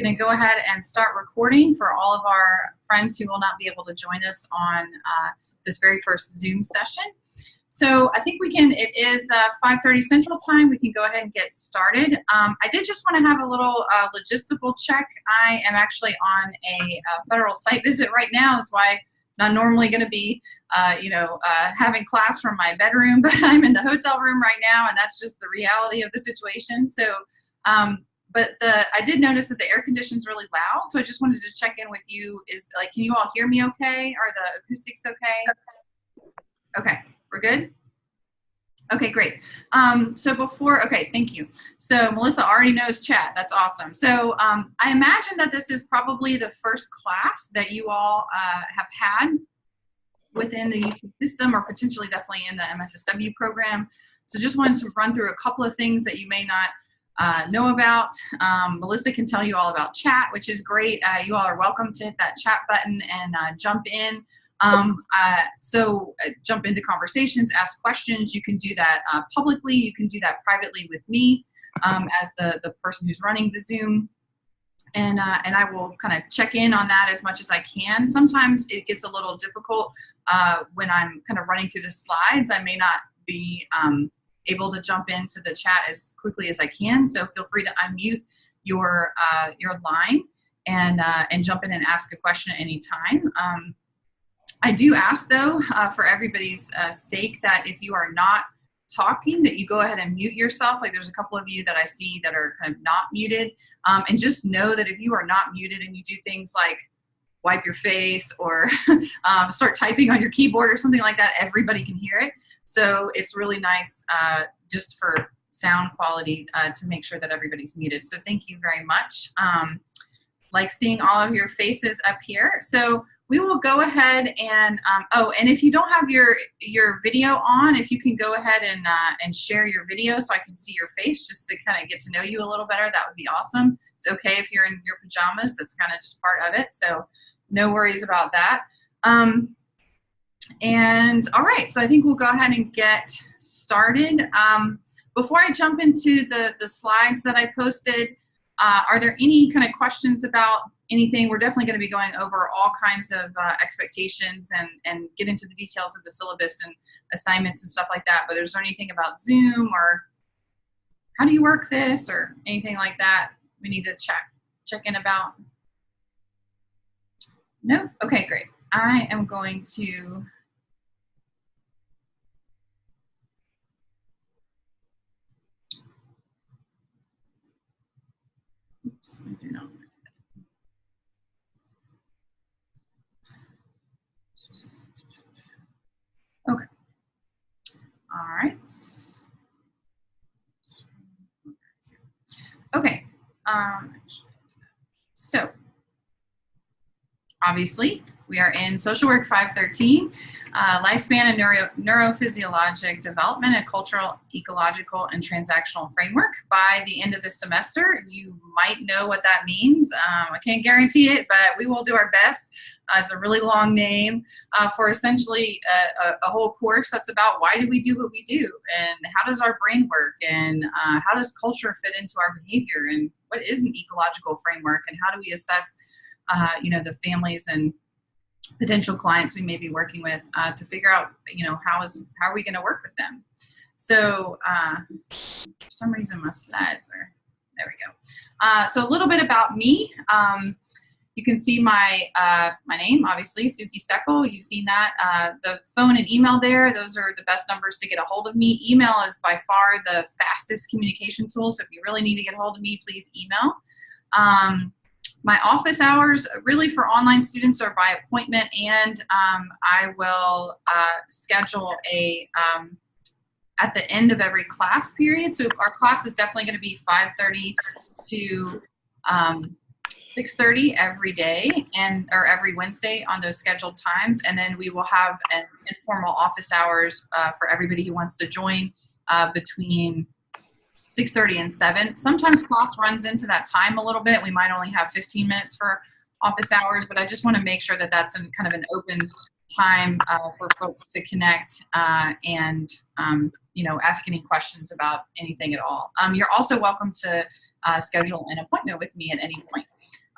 going to go ahead and start recording for all of our friends who will not be able to join us on this very first Zoom session. So I think we can, it is 5:30 Central Time. We can go ahead and get started. I did just want to have a little logistical check. I am actually on a federal site visit right now. That's why I'm not normally going to be, having class from my bedroom, but I'm in the hotel room right now, and that's just the reality of the situation. So, but I did notice that the air conditioning's really loud, so I just wanted to check in with you. Can you all hear me okay? Are the acoustics okay? Okay. We're good? Okay, great. Okay, thank you. So Melissa already knows chat. That's awesome. So I imagine that this is probably the first class that you all have had within the UT system, or potentially definitely in the MSSW program. So just wanted to run through a couple of things that you may not know about. Melissa can tell you all about chat, which is great. You all are welcome to hit that chat button and jump in. Jump into conversations, ask questions. You can do that publicly. You can do that privately with me as the person who's running the Zoom. And I will kind of check in on that as much as I can. Sometimes it gets a little difficult when I'm kind of running through the slides. I may not be able to jump into the chat as quickly as I can. So feel free to unmute your line and jump in and ask a question at any time. I do ask, though, for everybody's sake, that if you are not talking, that you go ahead and mute yourself. Like, there's a couple of you that I see that are kind of not muted. And just know that if you are not muted and you do things like wipe your face or start typing on your keyboard or something like that, everybody can hear it. So it's really nice just for sound quality to make sure that everybody's muted. So thank you very much. Like seeing all of your faces up here. So we will go ahead and, and if you don't have your video on, if you can go ahead and share your video so I can see your face just to kind of get to know you a little better, that would be awesome. It's okay if you're in your pajamas, that's kind of just part of it, so no worries about that. And all right, so I think we'll go ahead and get started. Before I jump into the slides that I posted, are there any kind of questions about anything? We're definitely going to be going over all kinds of expectations and get into the details of the syllabus and assignments and stuff like that. But is there anything about Zoom or how do you work this or anything like that we need to check in about? No? Okay, great. I am going to... Oops, I do not. Okay. All right. Okay. So obviously we are in Social Work 513, Lifespan and Neurophysiologic Development, a Cultural, Ecological, and Transactional Framework. By the end of the semester, you might know what that means. I can't guarantee it, but we will do our best. It's a really long name for essentially a whole course that's about why do we do what we do, and how does our brain work, and how does culture fit into our behavior, and what is an ecological framework, and how do we assess the families and potential clients we may be working with to figure out, how are we going to work with them. So for some reason my slides are, there we go. So a little bit about me. You can see my name, obviously, Suki Steckel. You've seen that. The phone and email there, those are the best numbers to get a hold of me. Email is by far the fastest communication tool, so if you really need to get a hold of me, please email. My office hours really for online students are by appointment, and I will schedule at the end of every class period. So our class is definitely going to be 5:30 to 6:30 every day or every Wednesday on those scheduled times, and then we will have an informal office hours for everybody who wants to join between 6:30 and 7. Sometimes class runs into that time a little bit. We might only have 15 minutes for office hours, but I just want to make sure that that's kind of an open time for folks to connect and ask any questions about anything at all. You're also welcome to schedule an appointment with me at any point.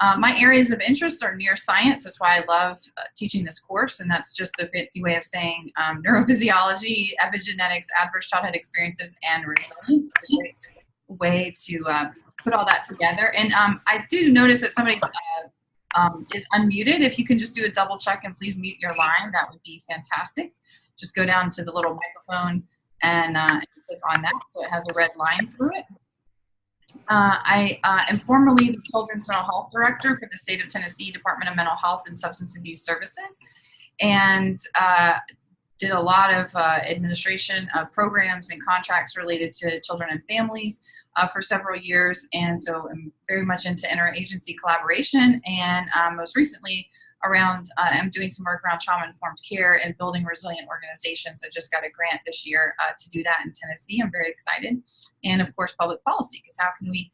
My areas of interest are near science. That's why I love teaching this course, and that's just a fancy way of saying neurophysiology, epigenetics, adverse childhood experiences, and resilience. It's a great way to put all that together. And I do notice that somebody is unmuted. If you can just do a double check and please mute your line, that would be fantastic. Just go down to the little microphone and click on that so it has a red line through it. I am formerly the Children's Mental Health Director for the State of Tennessee Department of Mental Health and Substance Abuse Services, and did a lot of administration of programs and contracts related to children and families for several years. And so I'm very much into interagency collaboration, and most recently I'm doing some work around trauma-informed care and building resilient organizations. I just got a grant this year to do that in Tennessee. I'm very excited. And of course, public policy, because how can we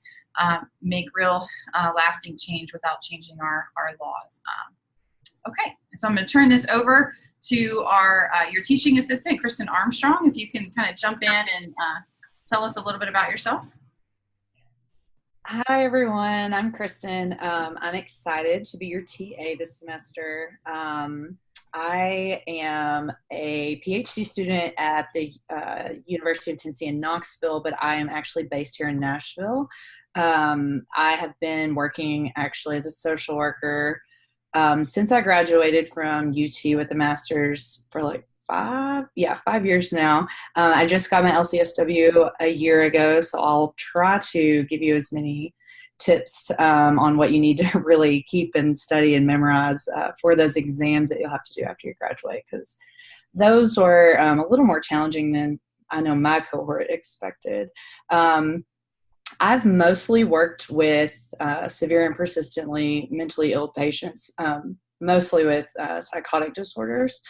make real lasting change without changing our laws? Okay, so I'm going to turn this over to your teaching assistant, Kristen Armstrong. If you can kind of jump in and tell us a little bit about yourself. Hi, everyone. I'm Kristen. I'm excited to be your TA this semester. I am a PhD student at the University of Tennessee in Knoxville, but I am actually based here in Nashville. I have been working actually as a social worker since I graduated from UT with a master's for like 5 years now. I just got my LCSW a year ago, so I'll try to give you as many tips on what you need to really keep and study and memorize for those exams that you'll have to do after you graduate, because those were a little more challenging than I know my cohort expected. I've mostly worked with severe and persistently mentally ill patients, mostly with psychotic disorders.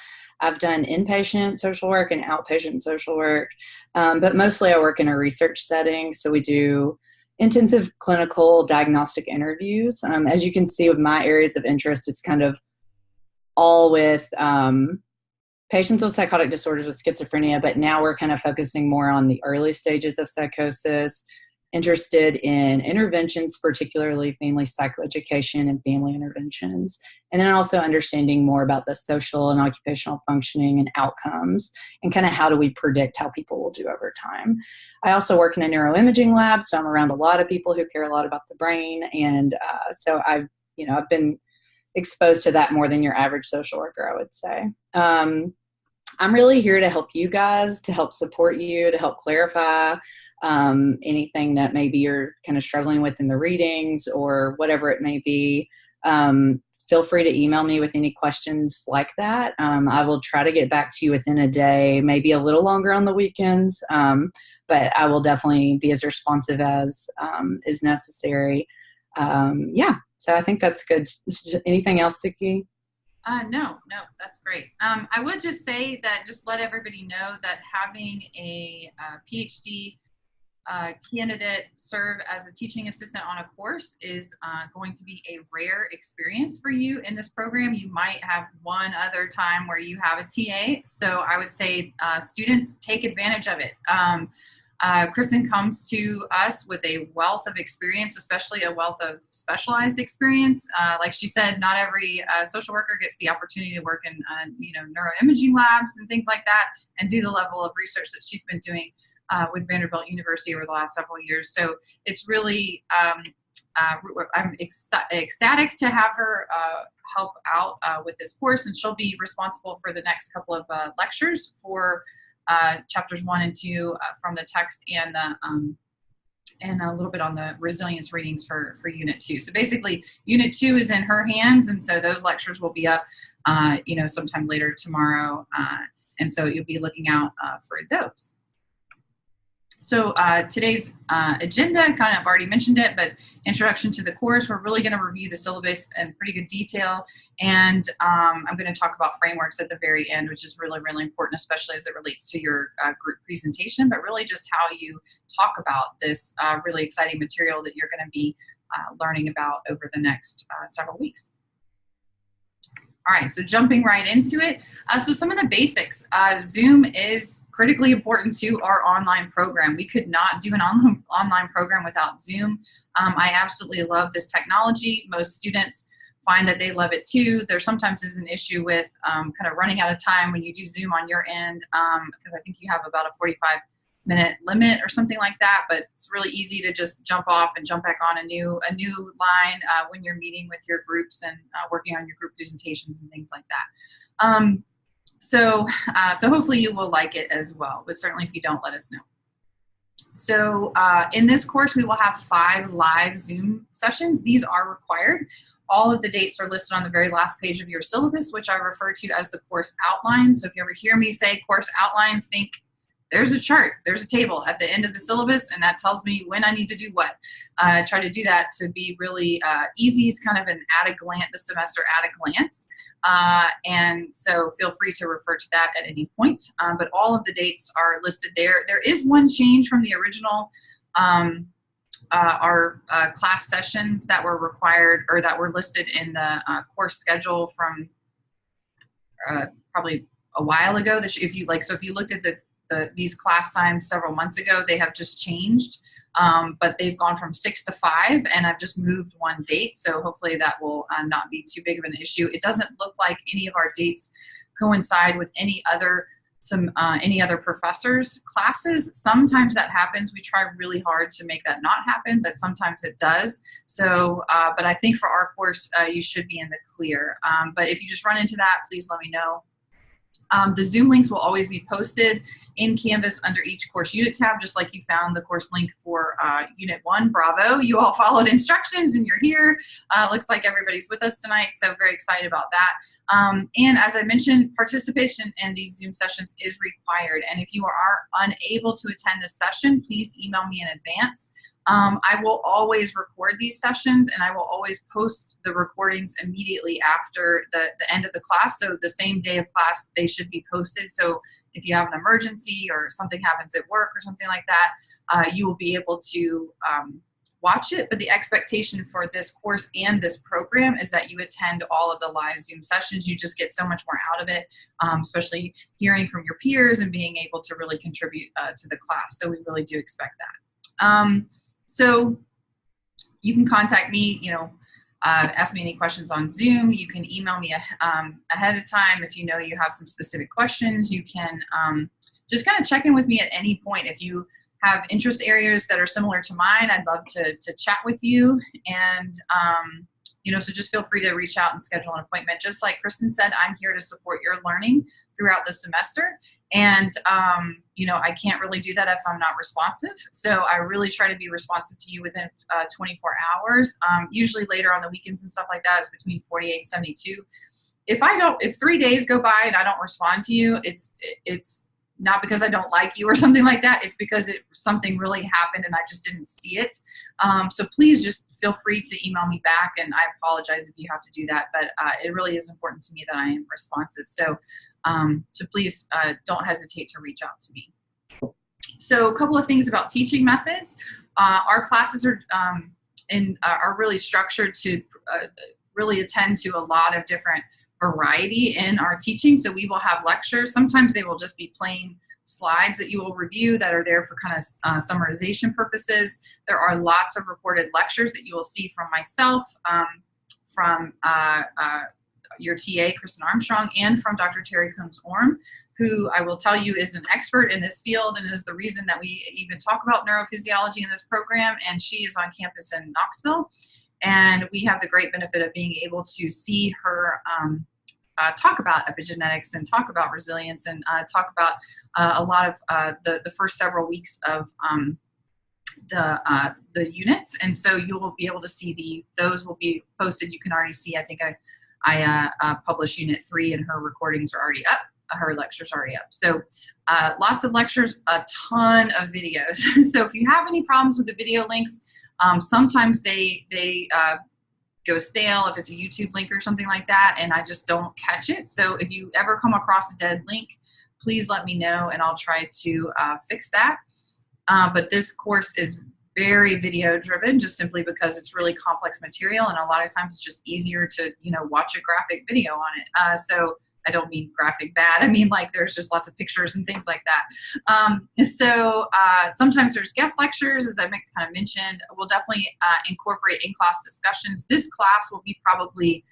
I've done inpatient social work and outpatient social work, but mostly I work in a research setting. So we do intensive clinical diagnostic interviews. As you can see with my areas of interest, it's kind of all with patients with psychotic disorders with schizophrenia, but now we're kind of focusing more on the early stages of psychosis, interested in interventions, particularly family psychoeducation and family interventions, and then also understanding more about the social and occupational functioning and outcomes, and kind of how do we predict how people will do over time. I also work in a neuroimaging lab, so I'm around a lot of people who care a lot about the brain, and so I've been exposed to that more than your average social worker, I would say. I'm really here to help you guys, to help support you, to help clarify anything that maybe you're kind of struggling with in the readings or whatever it may be. Feel free to email me with any questions like that. I will try to get back to you within a day, maybe a little longer on the weekends, but I will definitely be as responsive as is necessary. So I think that's good. Anything else, Siki? No, that's great. I would just say that just let everybody know that having a PhD candidate serve as a teaching assistant on a course is going to be a rare experience for you in this program. You might have one other time where you have a TA. So I would say students take advantage of it. Kristen comes to us with a wealth of experience, especially a wealth of specialized experience. Like she said, not every social worker gets the opportunity to work in neuroimaging labs and things like that and do the level of research that she's been doing with Vanderbilt University over the last several years. So it's really, I'm ecstatic to have her help out with this course, and she'll be responsible for the next couple of lectures for chapters 1 and 2 from the text and a little bit on the resilience readings for Unit 2. So basically, Unit 2 is in her hands, and so those lectures will be up, sometime later tomorrow, and so you'll be looking out for those. So today's agenda, kind of already mentioned it, but introduction to the course. We're really going to review the syllabus in pretty good detail, and I'm going to talk about frameworks at the very end, which is really, really important, especially as it relates to your group presentation, but really just how you talk about this really exciting material that you're going to be learning about over the next several weeks. All right, so jumping right into it. So some of the basics. Zoom is critically important to our online program. We could not do an online program without Zoom. I absolutely love this technology. Most students find that they love it too. There sometimes is an issue with kind of running out of time when you do Zoom on your end, because I think you have about a 45-minute limit or something like that, but it's really easy to just jump off and jump back on a new line when you're meeting with your groups and working on your group presentations and things like that. So hopefully you will like it as well, but certainly if you don't, let us know. So in this course, we will have 5 live Zoom sessions. These are required. All of the dates are listed on the very last page of your syllabus, which I refer to as the course outline. So if you ever hear me say course outline, think there's a chart, there's a table at the end of the syllabus, and that tells me when I need to do what. Try to do that to be really easy. It's kind of an the semester at a glance. And so feel free to refer to that at any point. But all of the dates are listed there. There is one change from the original our class sessions that were required or that were listed in the course schedule from probably a while ago. If you looked at these class times several months ago, they have just changed, but they've gone from 6 to 5, and I've just moved one date. So hopefully that will not be too big of an issue. It doesn't look like any of our dates coincide with any other professors' classes. Sometimes that happens. We try really hard to make that not happen, but sometimes it does. So, but I think for our course, you should be in the clear. But if you just run into that, please let me know. The Zoom links will always be posted in Canvas under each course unit tab, just like you found the course link for Unit 1. Bravo, you all followed instructions and you're here. Looks like everybody's with us tonight, so very excited about that. And as I mentioned, participation in these Zoom sessions is required. And if you are unable to attend this session, please email me in advance. I will always record these sessions, and I will always post the recordings immediately after the end of the class. So the same day of class, they should be posted. So if you have an emergency or something happens at work or something like that, you will be able to watch it. But the expectation for this course and this program is that you attend all of the live Zoom sessions. You just get so much more out of it, especially hearing from your peers and being able to really contribute to the class. So we really do expect that. So you can contact me, ask me any questions on Zoom. You can email me ahead of time if you know you have some specific questions. You can just kind of check in with me at any point. If you have interest areas that are similar to mine, I'd love to chat with you. And, so just feel free to reach out and schedule an appointment. Just like Kristen said, I'm here to support your learning throughout the semester. And, I can't really do that if I'm not responsive. So I really try to be responsive to you within 24 hours. Usually later on the weekends and stuff like that, it's between 48 and 72. If 3 days go by and I don't respond to you, it's not because I don't like you or something like that. It's because something really happened and I just didn't see it. So please just feel free to email me back, and I apologize if you have to do that, but it really is important to me that I am responsive. So please don't hesitate to reach out to me. So a couple of things about teaching methods. Our classes are really structured to really attend to a lot of different variety in our teaching. So we will have lectures. Sometimes they will just be plain slides that you will review that are there for kind of summarization purposes. There are lots of recorded lectures that you will see from myself, from your TA, Kristen Armstrong, and from Dr. Terry Combs-Orm, who I will tell you is an expert in this field and is the reason that we even talk about neurophysiology in this program. And she is on campus in Knoxville. And we have the great benefit of being able to see her talk about epigenetics and talk about resilience and talk about a lot of the first several weeks of the units. And so you will be able to see those will be posted. You can already see, I think I published Unit 3 and her recordings are already up. Her lectures are already up. So lots of lectures, a ton of videos. So if you have any problems with the video links, sometimes they go stale if it's a YouTube link or something like that, and I just don't catch it. So if you ever come across a dead link, please let me know and I'll try to fix that. But this course is very video driven, just simply because it's really complex material, and a lot of times it's just easier to, you know, watch a graphic video on it. So I don't mean graphic bad. I mean, like, there's just lots of pictures and things like that. Sometimes there's guest lectures, as I kind of mentioned. We'll definitely incorporate in-class discussions. This class will be probably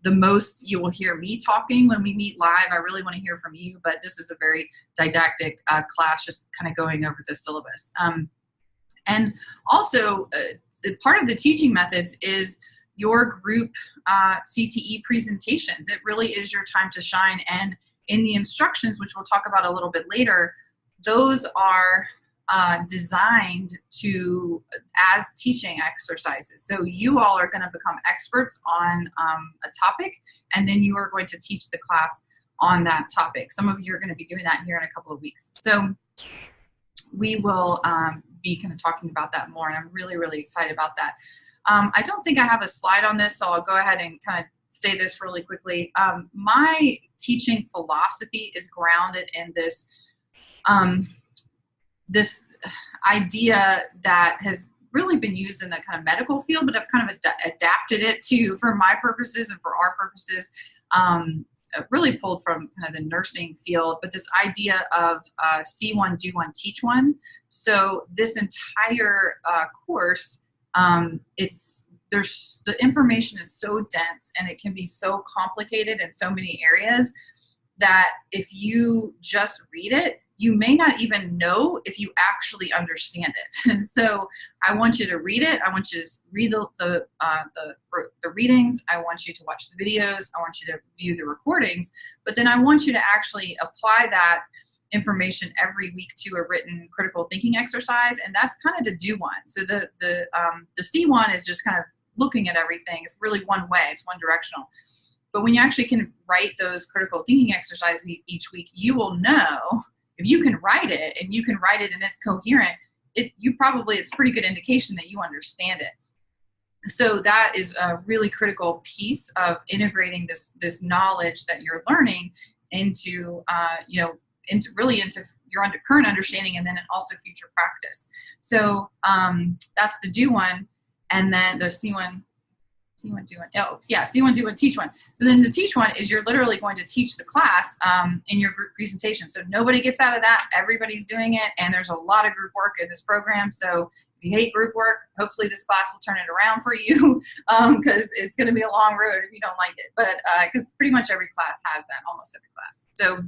the most you will hear me talking when we meet live. I really want to hear from you, but this is a very didactic class, just kind of going over the syllabus. And also, part of the teaching methods is your group CTE presentations. It really is your time to shine. And in the instructions, which we'll talk about a little bit later, those are designed as teaching exercises. So you all are going to become experts on a topic, and then you are going to teach the class on that topic. Some of you are going to be doing that here in a couple of weeks. So we will be kind of talking about that more, and I'm really, really excited about that. I don't think I have a slide on this, so I'll go ahead and kind of say this really quickly. My teaching philosophy is grounded in this this idea that has really been used in the kind of medical field, but I've kind of adapted it for my purposes and for our purposes, really pulled from kind of the nursing field, but this idea of see one, do one, teach one. So this entire course, the information is so dense and it can be so complicated in so many areas that if you just read it, you may not even know if you actually understand it. And so I want you to read it. I want you to read the readings. I want you to watch the videos. I want you to view the recordings. But then I want you to actually apply that information every week to a written critical thinking exercise. And that's kind of the do one. So the C one is just kind of looking at everything. It's really one way. It's one directional. But when you actually can write those critical thinking exercises each week, you will know if you can write it and you can write it and it's coherent, it's a pretty good indication that you understand it. So that is a really critical piece of integrating this knowledge that you're learning into your current understanding, and then also future practice. So that's the do one, and then the C one. C1, do one. Oh, yeah, C1, do one, teach one. So then the teach one is you're literally going to teach the class in your group presentation. So nobody gets out of that. Everybody's doing it, and there's a lot of group work in this program. So if you hate group work, hopefully this class will turn it around for you, because it's going to be a long road if you don't like it. But because pretty much every class has that, almost every class. So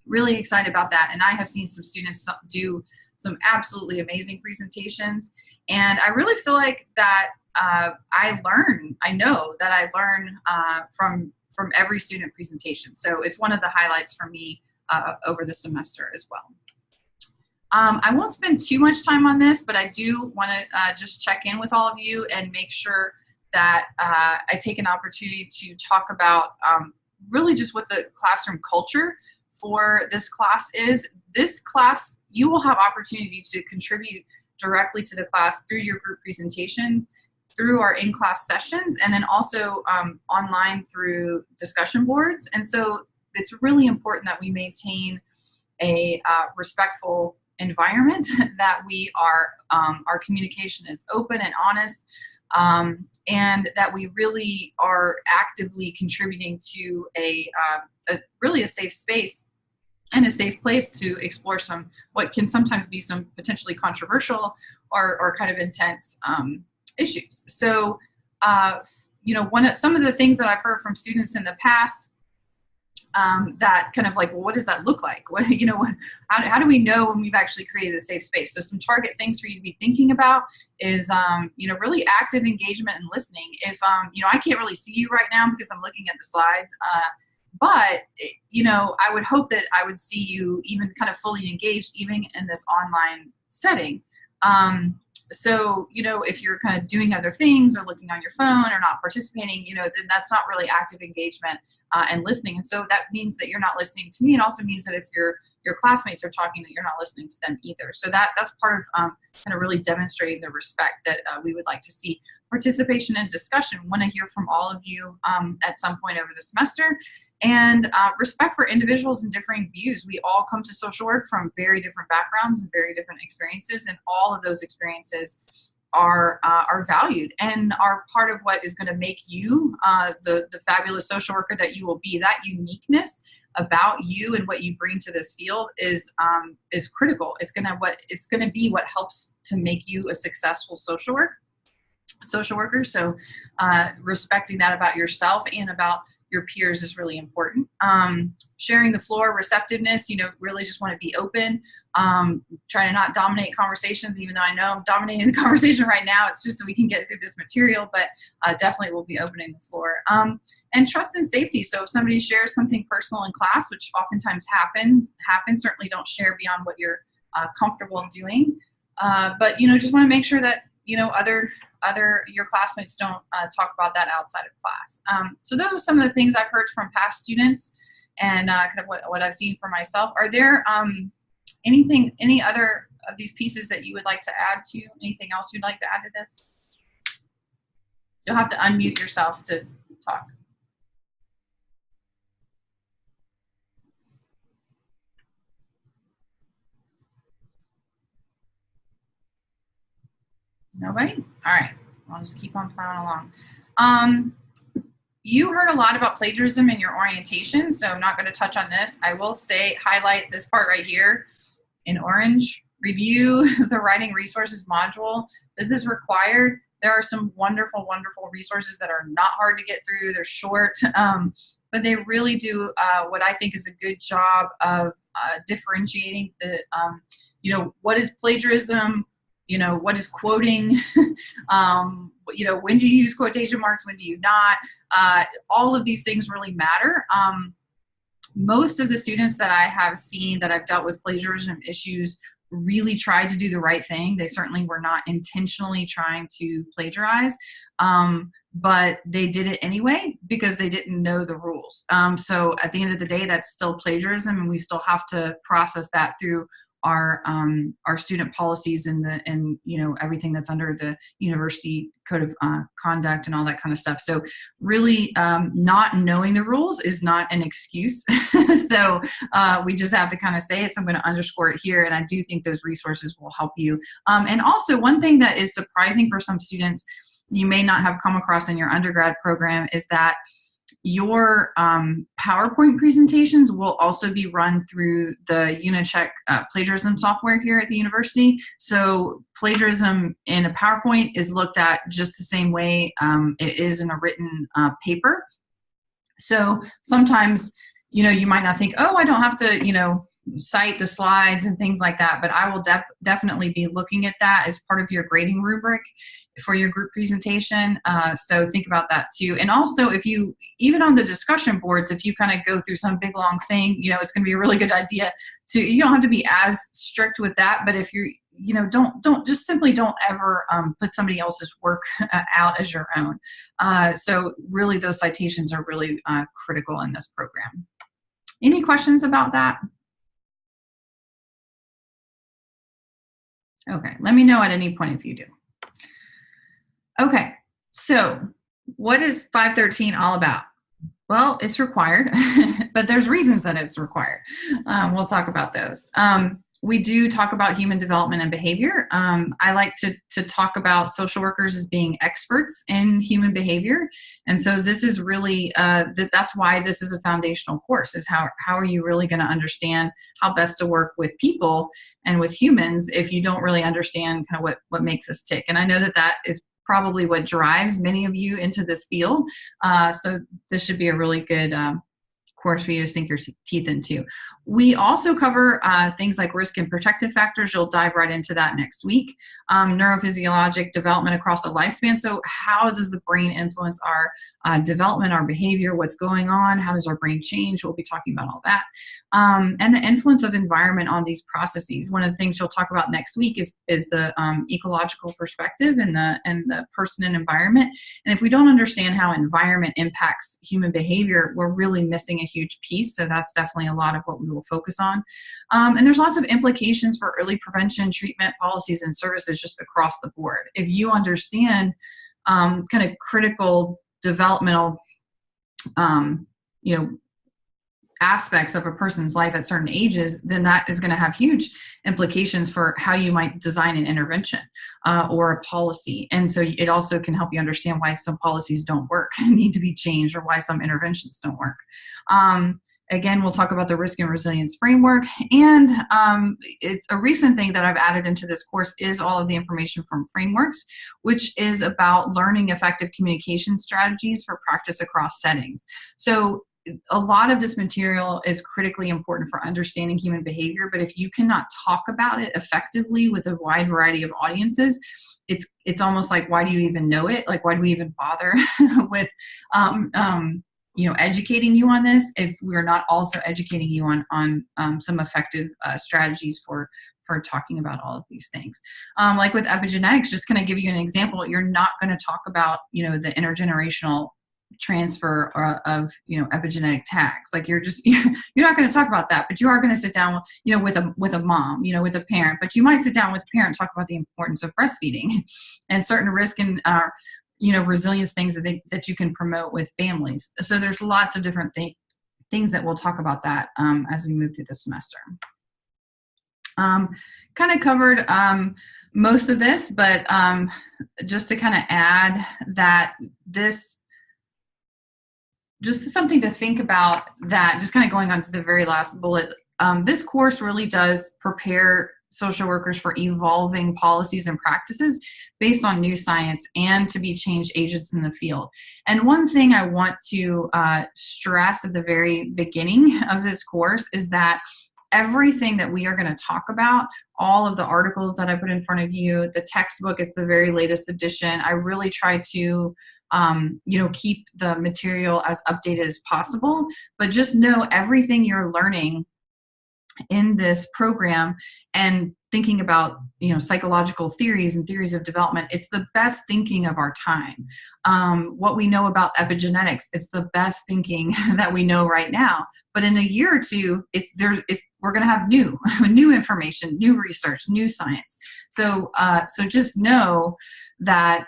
really excited about that. And I have seen some students do some absolutely amazing presentations. And I really feel like that I know that I learn from every student presentation. So it's one of the highlights for me over the semester as well. I won't spend too much time on this, but I do want to just check in with all of you and make sure that I take an opportunity to talk about really just what the classroom culture for this class is. This class, you will have opportunity to contribute directly to the class through your group presentations, through our in-class sessions, and then also online through discussion boards. And so it's really important that we maintain a respectful environment, that we are, our communication is open and honest, and that we really are actively contributing to really a safe space and a safe place to explore what can sometimes be some potentially controversial or kind of intense issues. So, some of the things that I've heard from students in the past, that kind of like, well, what does that look like? How do we know when we've actually created a safe space? So some target things for you to be thinking about is, really active engagement and listening. If, I can't really see you right now because I'm looking at the slides, but, I would hope that I would see you even kind of fully engaged, even in this online setting. So, if you're kind of doing other things or looking on your phone or not participating, then that's not really active engagement and listening. And so that means that you're not listening to me. It also means that if your classmates are talking, that you're not listening to them either. So that's part of kind of really demonstrating the respect that we would like to see. participation and discussion. Want to hear from all of you at some point over the semester. And respect for individuals and differing views. We all come to social work from very different backgrounds and very different experiences, and all of those experiences are valued and are part of what is going to make you the fabulous social worker that you will be. That uniqueness about you and what you bring to this field is critical. It's gonna be what helps to make you a successful social worker. So respecting that about yourself and about your peers is really important. Sharing the floor, receptiveness, really just want to be open. Try to not dominate conversations, even though I know I'm dominating the conversation right now. It's just so we can get through this material, but definitely we'll be opening the floor. And trust and safety. So if somebody shares something personal in class, which oftentimes happens, certainly don't share beyond what you're comfortable doing. But, just want to make sure that, your classmates don't talk about that outside of class. So those are some of the things I've heard from past students and kind of what I've seen for myself. Are there any other of these pieces that you would like to add to? Anything else you'd like to add to this? You'll have to unmute yourself to talk. Nobody? All right. I'll just keep on plowing along. You heard a lot about plagiarism in your orientation, so I'm not going to touch on this. I will highlight this part right here in orange. Review the writing resources module. This is required. There are some wonderful, wonderful resources that are not hard to get through. They're short, but they really do what I think is a good job of differentiating the, what is plagiarism, what is quoting, when do you use quotation marks, when do you not? All of these things really matter. Most of the students that I have seen that I've dealt with plagiarism issues really tried to do the right thing. They certainly were not intentionally trying to plagiarize, but they did it anyway because they didn't know the rules. So at the end of the day, that's still plagiarism, and we still have to process that through our student policies and everything that's under the university code of conduct and all that kind of stuff. So really not knowing the rules is not an excuse. So we just have to kind of say it. So I'm going to underscore it here, and I do think those resources will help you. And also one thing that is surprising for some students you may not have come across in your undergrad program is that your PowerPoint presentations will also be run through the Unicheck plagiarism software here at the university. So plagiarism in a PowerPoint is looked at just the same way it is in a written paper. So sometimes, you might not think, oh, I don't have to, cite the slides and things like that, but I will definitely be looking at that as part of your grading rubric for your group presentation. So think about that too. And also even on the discussion boards, if you kind of go through some big long thing, it's going to be a really good idea you don't have to be as strict with that, but if you're, don't ever put somebody else's work out as your own. So really those citations are really critical in this program. Any questions about that? Okay, let me know at any point if you do. Okay, so what is 513 all about? Well, it's required, but there's reasons that it's required. We'll talk about those. We do talk about human development and behavior. I like to talk about social workers as being experts in human behavior. And so this is really, that's why this is a foundational course, is how are you really going to understand how best to work with people and with humans if you don't really understand kind of what makes us tick. And I know that is probably what drives many of you into this field. So this should be a really good course for you to sink your teeth into. We also cover things like risk and protective factors. You'll dive right into that next week. Neurophysiologic development across the lifespan. So how does the brain influence our development, our behavior, what's going on? How does our brain change? We'll be talking about all that. And the influence of environment on these processes. One of the things you'll talk about next week is the ecological perspective and the person and environment. And if we don't understand how environment impacts human behavior, we're really missing a huge piece. So that's definitely a lot of what we will focus on. And there's lots of implications for early prevention, treatment, policies, and services just across the board. If you understand kind of critical developmental, you know, aspects of a person's life at certain ages, then that is going to have huge implications for how you might design an intervention or a policy. And so it also can help you understand why some policies don't work and need to be changed, or why some interventions don't work. Again, we'll talk about the risk and resilience framework. And it's a recent thing that I've added into this course is all of the information from frameworks, which is about learning effective communication strategies for practice across settings. So a lot of this material is critically important for understanding human behavior, but if you cannot talk about it effectively with a wide variety of audiences, it's almost like, why do you even know it? Like, why do we even bother with educating you on this if we're not also educating you on some effective strategies for talking about all of these things. Like with epigenetics, just kind of give you an example, you're not going to talk about, the intergenerational transfer of epigenetic tags. Like you're not going to talk about that, but you are going to sit down with a mom, with a parent, but you might sit down with a parent and talk about the importance of breastfeeding and certain risk and resilience things that you can promote with families. So there's lots of different things that we'll talk about that as we move through the semester. Kind of covered most of this, but just to kind of add that this, just something to think about, that just kind of going on to the very last bullet, this course really does prepare social workers for evolving policies and practices based on new science and to be change agents in the field. And one thing I want to stress at the very beginning of this course is that everything that we are going to talk about, all of the articles that I put in front of you, the textbook, it's the very latest edition. I really try to keep the material as updated as possible, but just know everything you're learning in this program and thinking about, psychological theories and theories of development, it's the best thinking of our time. What we know about epigenetics, it's the best thinking that we know right now. But in a year or two, we're going to have new information, new research, new science. So just know that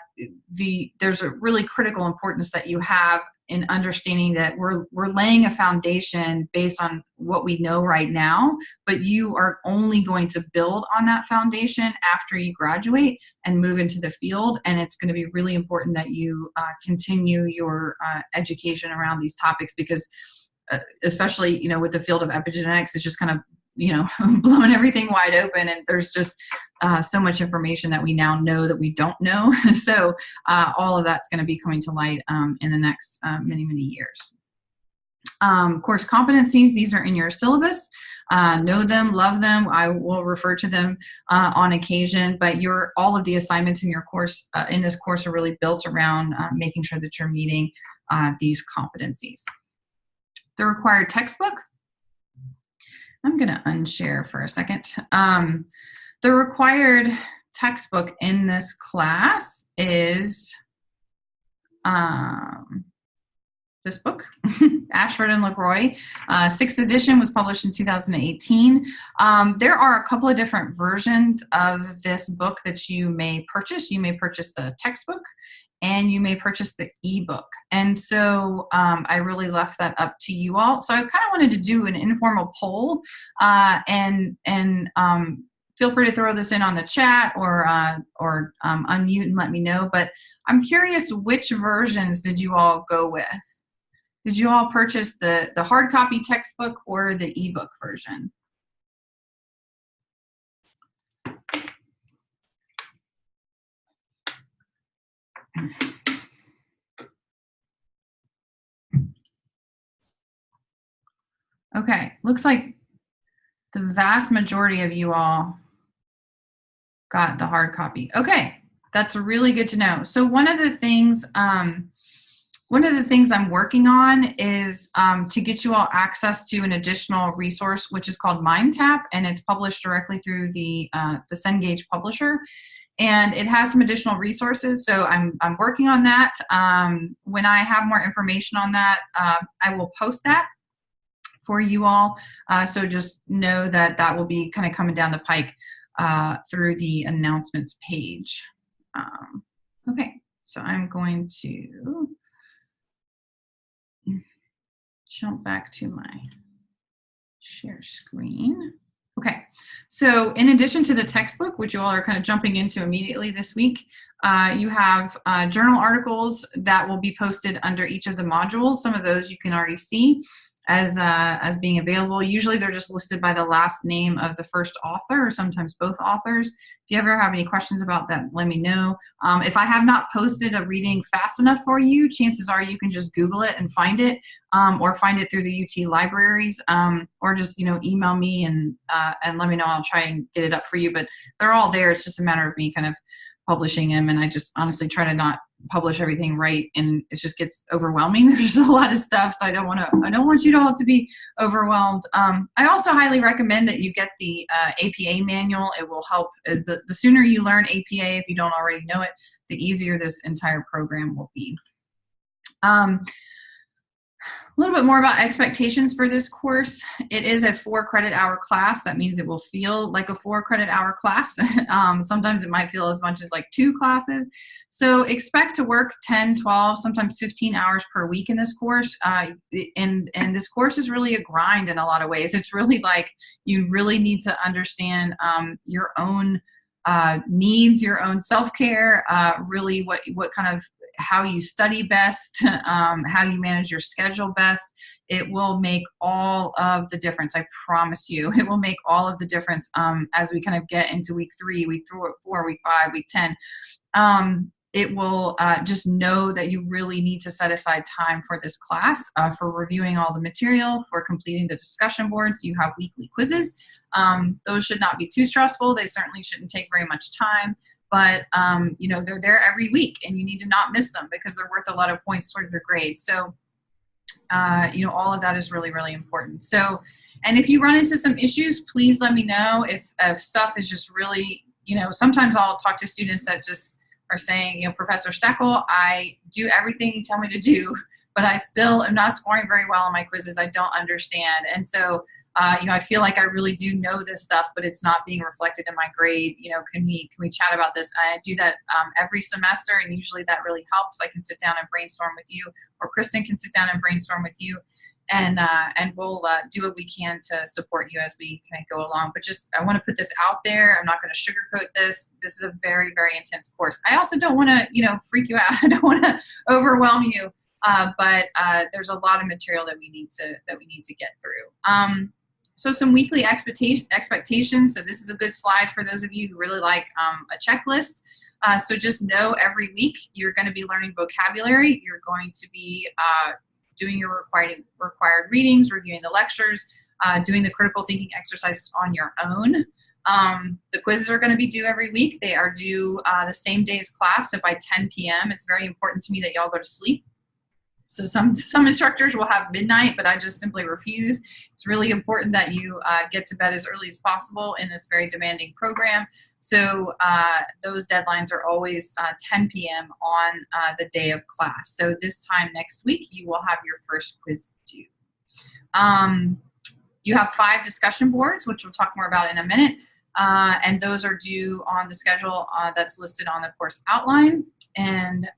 there's a really critical importance that you have in understanding that we're laying a foundation based on what we know right now, but you are only going to build on that foundation after you graduate and move into the field. And it's going to be really important that you continue your education around these topics, because especially, with the field of epigenetics, it's just kind of, blowing everything wide open. And there's just so much information that we now know that we don't know. So all of that's going to be coming to light in the next many, many years. Course competencies, these are in your syllabus. Know them, love them. I will refer to them on occasion, but all of the assignments in your course, in this course, are really built around making sure that you're meeting these competencies. The required textbook, I'm going to unshare for a second. The required textbook in this class is this book, Ashford and LaCroix. 6th edition was published in 2018. There are a couple of different versions of this book that you may purchase. You may purchase the textbook, and you may purchase the ebook. And so I really left that up to you all. So I kind of wanted to do an informal poll, and feel free to throw this in on the chat or unmute and let me know. But I'm curious, which versions did you all go with? Did you all purchase the hard copy textbook or the ebook version? Okay, looks like the vast majority of you all got the hard copy. Okay, that's really good to know. So one of the things I'm working on is to get you all access to an additional resource, which is called MindTap, and it's published directly through the Cengage publisher. And it has some additional resources, so I'm working on that. When I have more information on that, I will post that for you all. So just know that that will be kind of coming down the pike through the announcements page. Okay, So I'm going to jump back to my share screen. Okay, so in addition to the textbook, which you all are kind of jumping into immediately this week, you have journal articles that will be posted under each of the modules. Some of those you can already see as being available. Usually they're just listed by the last name of the first author, or sometimes both authors. If you ever have any questions about that, let me know. If I have not posted a reading fast enough for you, chances are you can just Google it and find it, or find it through the UT libraries, or just email me and let me know. I'll try and get it up for you. But they're all there. It's just a matter of me kind of publishing them, and I just honestly try to not publish everything right, and it just gets overwhelming. There's a lot of stuff, so I don't want you to all to be overwhelmed. I also highly recommend that you get the APA manual. It will help. The sooner you learn APA, if you don't already know it, the easier this entire program will be. A little bit more about expectations for this course. It is a 4-credit-hour class. That means it will feel like a 4-credit-hour class. Sometimes it might feel as much as like 2 classes. So expect to work 10, 12, sometimes 15 hours per week in this course. And this course is really a grind in a lot of ways. It's really like you really need to understand your own needs, your own self-care, really what kind of how you study best, how you manage your schedule best. It will make all of the difference. I promise you, it will make all of the difference as we kind of get into week 3, week 4, week 5, week 10. It will just know that you really need to set aside time for this class, for reviewing all the material, for completing the discussion boards. You have weekly quizzes. Those should not be too stressful. They certainly shouldn't take very much time. But, they're there every week, and you need to not miss them because they're worth a lot of points toward your grade. So, all of that is really, really important. So, and if you run into some issues, please let me know if stuff is just really, sometimes I'll talk to students that just are saying, Professor Steckel, I do everything you tell me to do, but I still am not scoring very well on my quizzes. I don't understand. And so, I feel like I really do know this stuff, but it's not being reflected in my grade. Can we chat about this? I do that every semester, and usually that really helps. I can sit down and brainstorm with you, or Kristen can sit down and brainstorm with you, and we'll do what we can to support you as we kind of go along. But just, I want to put this out there. I'm not going to sugarcoat this. This is a very, very intense course. I also don't want to, freak you out. I don't want to overwhelm you. But there's a lot of material that we need to get through. So some weekly expectations. So this is a good slide for those of you who really like a checklist. So just know every week you're going to be learning vocabulary. You're going to be doing your required readings, reviewing the lectures, doing the critical thinking exercises on your own. The quizzes are going to be due every week. They are due the same day as class, so by 10 p.m. It's very important to me that y'all go to sleep. So some instructors will have midnight, but I just simply refuse. It's really important that you get to bed as early as possible in this very demanding program. So those deadlines are always 10 p.m. on the day of class. So this time next week, you will have your first quiz due. You have 5 discussion boards, which we'll talk more about in a minute. And those are due on the schedule that's listed on the course outline. And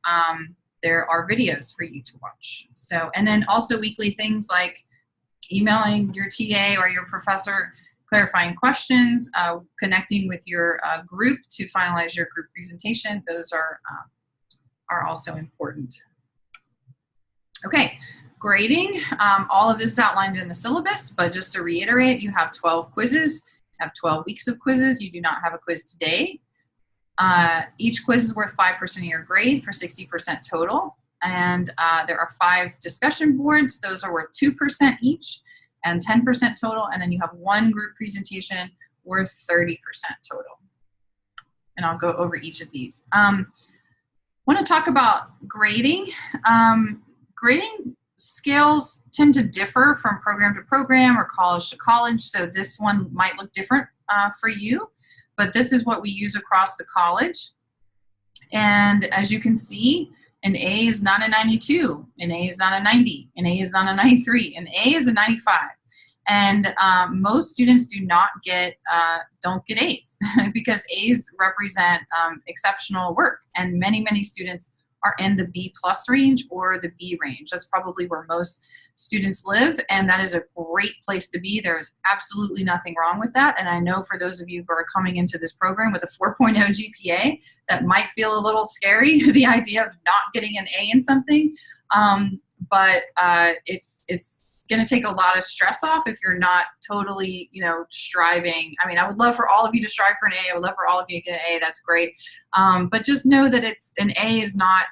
there are videos for you to watch. So, and then also weekly things like emailing your TA or your professor, clarifying questions, connecting with your group to finalize your group presentation. Those are also important. Okay, grading. All of this is outlined in the syllabus, but just to reiterate, you have 12 quizzes, have 12 weeks of quizzes. You do not have a quiz today. Each quiz is worth 5% of your grade for 60% total. And there are 5 discussion boards. Those are worth 2% each and 10% total. And then you have 1 group presentation worth 30% total. And I'll go over each of these. Want to talk about grading. Grading scales tend to differ from program to program or college to college. So this one might look different for you. But this is what we use across the college. And as you can see, an A is not a 92, an A is not a 90, an A is not a 93, an A is a 95. And most students don't get A's because A's represent exceptional work. And many, many students are in the B plus range or the B range. That's probably where most students live, and that is a great place to be. There's absolutely nothing wrong with that. And I know for those of you who are coming into this program with a 4.0 GPA, that might feel a little scary, the idea of not getting an A in something. But it's going to take a lot of stress off if you're not totally, striving. I mean, I would love for all of you to strive for an A. I would love for all of you to get an A. That's great. But just know that an A is not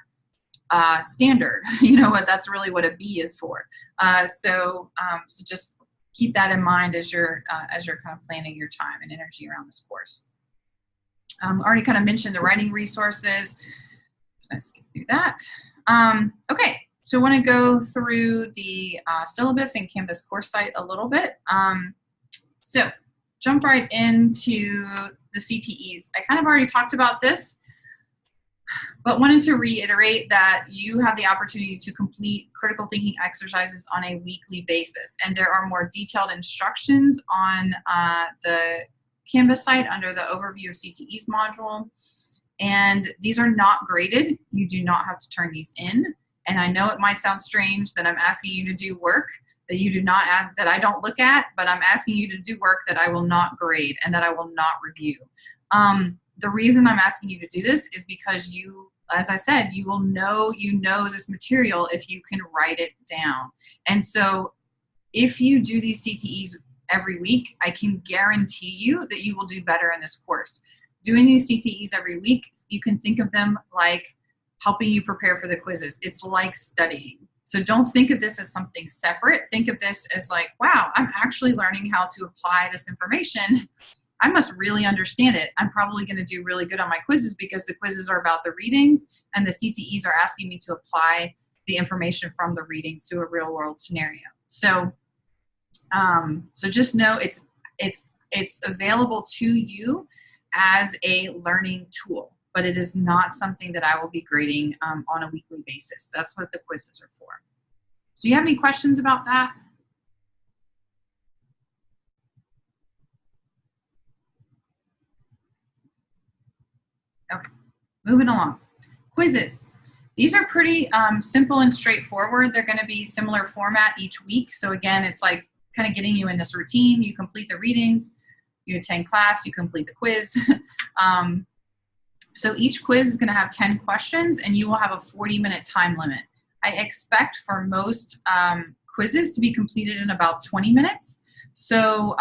standard. That's really what a B is for. So just keep that in mind as you're kind of planning your time and energy around this course. Already kind of mentioned the writing resources. Let's skip through that. Okay. So I want to go through the syllabus and Canvas course site a little bit. So jump right into the CTEs. I kind of already talked about this, but wanted to reiterate that you have the opportunity to complete critical thinking exercises on a weekly basis. And there are more detailed instructions on the Canvas site under the overview of CTEs module. And these are not graded. You do not have to turn these in. And I know it might sound strange that I'm asking you to do work that you do not that I don't look at, but I'm asking you to do work that I will not grade and that I will not review. The reason I'm asking you to do this is because you, as I said, you will know this material if you can write it down. And so if you do these CTEs every week, I can guarantee you that you will do better in this course. Doing these CTEs every week, you can think of them like helping you prepare for the quizzes. It's like studying. So don't think of this as something separate. Think of this as like, wow, I'm actually learning how to apply this information. I must really understand it. I'm probably going to do really good on my quizzes because the quizzes are about the readings and the CTEs are asking me to apply the information from the readings to a real world scenario. So, so just know it's available to you as a learning tool, but it is not something that I will be grading on a weekly basis. That's what the quizzes are for. So you have any questions about that? Okay, moving along. Quizzes. These are pretty simple and straightforward. They're going to be similar format each week. So again, it's like kind of getting you in this routine. You complete the readings, you attend class, you complete the quiz. So each quiz is going to have 10 questions and you will have a 40-minute time limit. I expect for most quizzes to be completed in about 20 minutes. So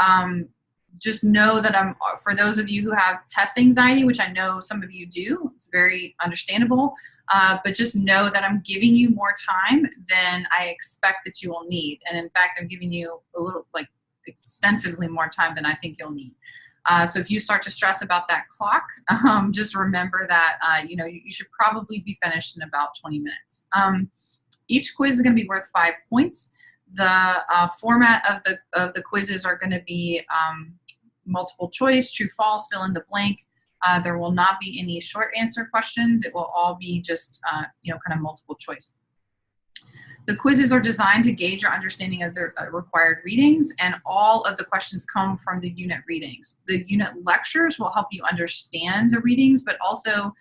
just know that for those of you who have test anxiety, which I know some of you do, it's very understandable, but just know that I'm giving you more time than I expect that you will need. And in fact, I'm giving you a little, like, extensively more time than I think you'll need. So if you start to stress about that clock, just remember that, you should probably be finished in about 20 minutes. Each quiz is going to be worth 5 points. The format of the quizzes are going to be multiple choice, true, false, fill in the blank. There will not be any short answer questions. It will all be just, kind of multiple choice. The quizzes are designed to gauge your understanding of the required readings, and all of the questions come from the unit readings. The unit lectures will help you understand the readings, but also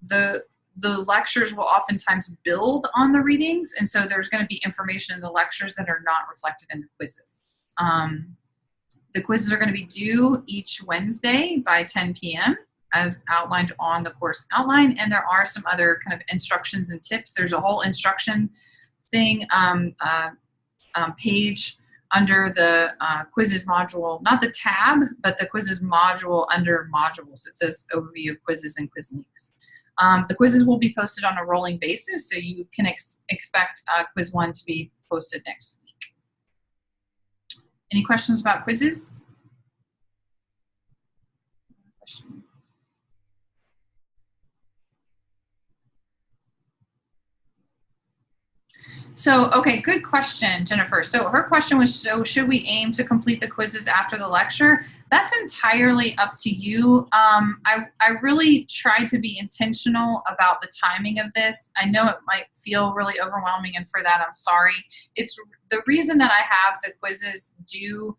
the lectures will oftentimes build on the readings, and so there's going to be information in the lectures that are not reflected in the quizzes. The quizzes are going to be due each Wednesday by 10 p.m. as outlined on the course outline, and there are some other kind of instructions and tips. There's a whole instruction thing page under the quizzes module, not the tab, but the quizzes module under modules. It says overview of quizzes and quiz links. The quizzes will be posted on a rolling basis, so you can expect quiz 1 to be posted next week. Any questions about quizzes? So, okay, good question, Jennifer. So her question was, so should we aim to complete the quizzes after the lecture? That's entirely up to you. I really try to be intentional about the timing of this. I know it might feel really overwhelming, and for that, I'm sorry. It's the reason that I have the quizzes due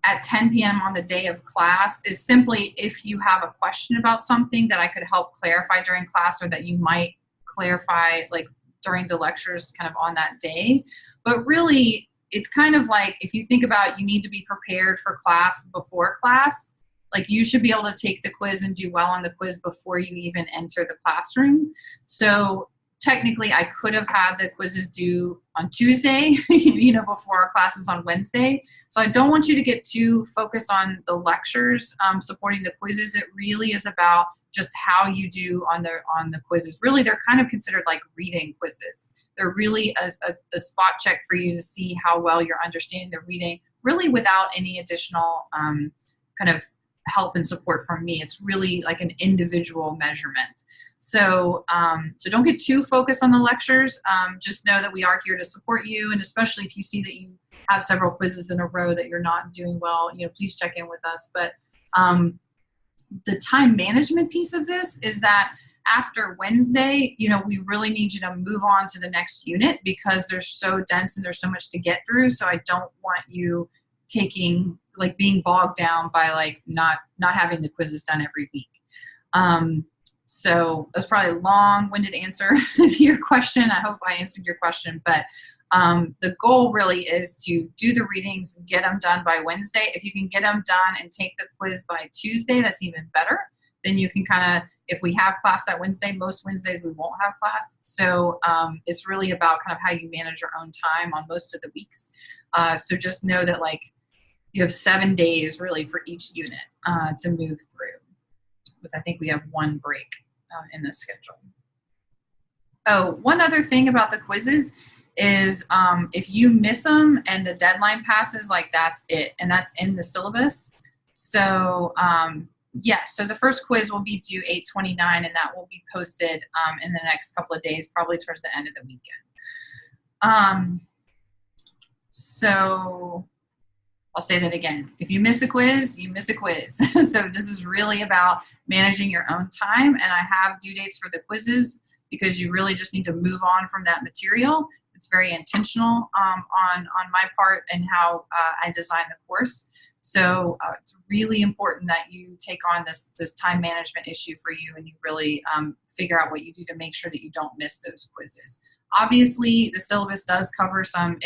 at 10 p.m. on the day of class is simply if you have a question about something that I could help clarify during class, or that you might clarify like during the lectures kind of on that day. But really, it's kind of like, if you think about, you need to be prepared for class before class. Like, you should be able to take the quiz and do well on the quiz before you even enter the classroom. So technically I could have had the quizzes due on Tuesday, before our classes on Wednesday. So I don't want you to get too focused on the lectures supporting the quizzes. It really is about just how you do on the quizzes. Really, they're kind of considered like reading quizzes. They're really a spot check for you to see how well you're understanding the reading, really without any additional kind of help and support from me. It's really like an individual measurement. So don't get too focused on the lectures. Just know that we are here to support you. And especially if you see that you have several quizzes in a row that you're not doing well, please check in with us. But the time management piece of this is that after Wednesday, we really need you to move on to the next unit, because they're so dense and there's so much to get through. So I don't want you being bogged down by like not having the quizzes done every week. So that's probably a long-winded answer to your question. I hope I answered your question, but the goal really is to do the readings, get them done by Wednesday. If you can get them done and take the quiz by Tuesday, that's even better. Then you can kind of, if we have class that Wednesday, most Wednesdays we won't have class. So it's really about kind of how you manage your own time on most of the weeks. So just know that like you have 7 days really for each unit to move through. But I think we have one break in the schedule. Oh, one other thing about the quizzes is if you miss them and the deadline passes, like that's it, and that's in the syllabus. So so the first quiz will be due 8/29, and that will be posted in the next couple of days, probably towards the end of the weekend. So I'll say that again. If you miss a quiz, you miss a quiz. So this is really about managing your own time, and I have due dates for the quizzes because you really just need to move on from that material. It's very intentional on my part and how I design the course. So it's really important that you take on this time management issue for you, and you really figure out what you do to make sure that you don't miss those quizzes. Obviously, the syllabus does cover some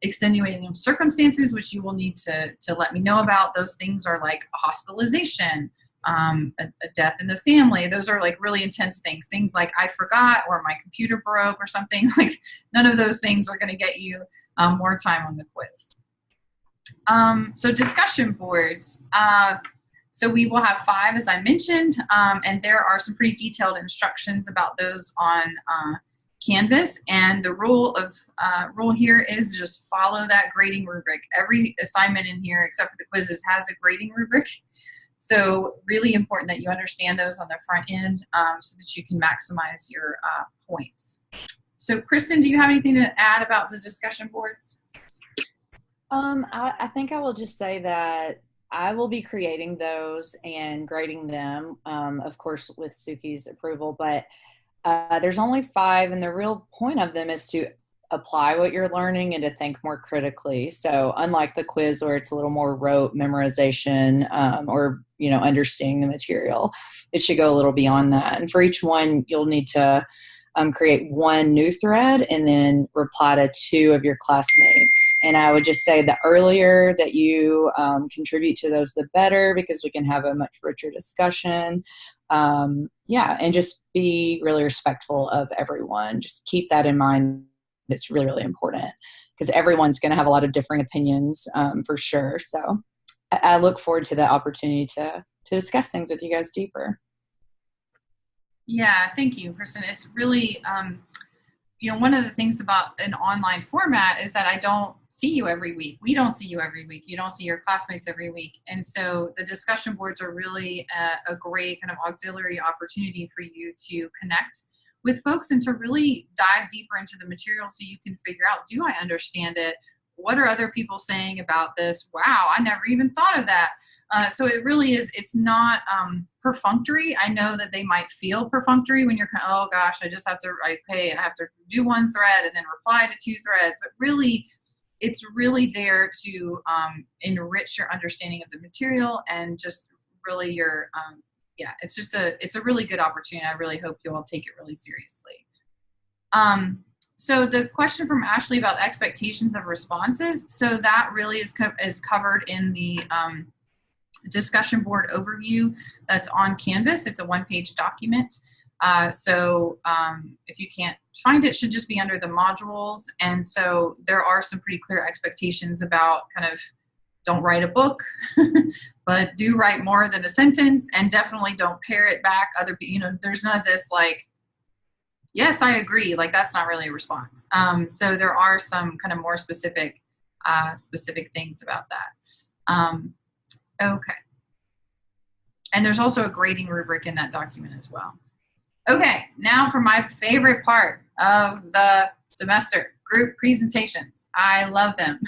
extenuating circumstances, which you will need to let me know about. Those things are like a hospitalization, a death in the family. Those are like really intense things. Things like I forgot or my computer broke or something. Like none of those things are going to get you more time on the quiz. So discussion boards. So we will have 5, as I mentioned, and there are some pretty detailed instructions about those on Canvas. And the rule here is just follow that grading rubric. Every assignment in here, except for the quizzes, has a grading rubric. So really important that you understand those on the front end so that you can maximize your points. So Kristen, do you have anything to add about the discussion boards? I think I will just say that I will be creating those and grading them, of course, with Suki's approval, but there's only 5, and the real point of them is to apply what you're learning and to think more critically. So unlike the quiz where it's a little more rote memorization or, understanding the material, it should go a little beyond that. And for each one, you'll need to create 1 new thread and then reply to 2 of your classmates. And I would just say the earlier that you contribute to those, the better, because we can have a much richer discussion. And just be really respectful of everyone. Just keep that in mind. It's really, really important because everyone's going to have a lot of different opinions for sure. So I look forward to the opportunity to discuss things with you guys deeper. Yeah, thank you, Kristen. It's really, one of the things about an online format is that I don't see you every week. We don't see you every week. You don't see your classmates every week. And so the discussion boards are really a great kind of auxiliary opportunity for you to connect with folks and to really dive deeper into the material so you can figure out, do I understand it? What are other people saying about this? Wow, I never even thought of that. So it really is, it's not perfunctory. I know that they might feel perfunctory when you're kind of, oh gosh, I have to do 1 thread and then reply to 2 threads. But really, it's really there to enrich your understanding of the material and just really your, yeah, it's a really good opportunity. I really hope you all take it really seriously. So the question from Ashley about expectations of responses, so that really is covered in the discussion board overview that's on Canvas. It's a one-page document. If you can't find it, should just be under the modules. And so there are some pretty clear expectations about kind of don't write a book, but do write more than a sentence, and definitely don't parrot back other people. You know, there's none of this like, yes, I agree. Like that's not really a response. So there are some kind of more specific things about that. Okay. And there's also a grading rubric in that document as well. Okay, now for my favorite part of the semester, group presentations. I love them.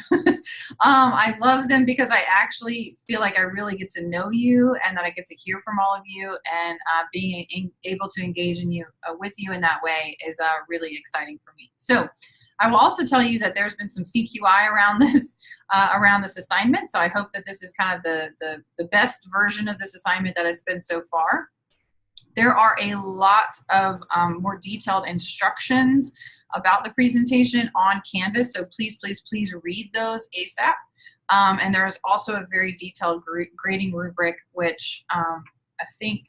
I love them because I actually feel like I really get to know you and that I get to hear from all of you, and being able to engage with you in that way is really exciting for me. So I will also tell you that there's been some CQI around this assignment. So I hope that this is kind of the best version of this assignment that it's been so far. There are a lot of more detailed instructions about the presentation on Canvas, so please, please, please read those ASAP. And there is also a very detailed grading rubric, which I think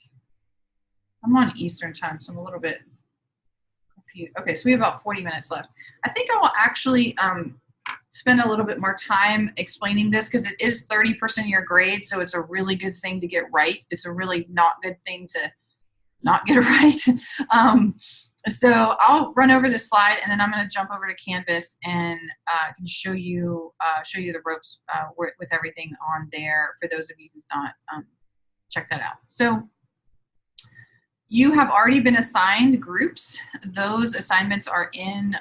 I'm on Eastern time, so I'm a little bit confused. Okay, so we have about 40 minutes left. I think I will actually spend a little bit more time explaining this because it is 30% of your grade, so it's a really good thing to get right. It's a really not good thing to not get it right. So I'll run over this slide, and then I'm going to jump over to Canvas and can show you the ropes with everything on there for those of you who've not checked that out. So you have already been assigned groups. Those assignments are in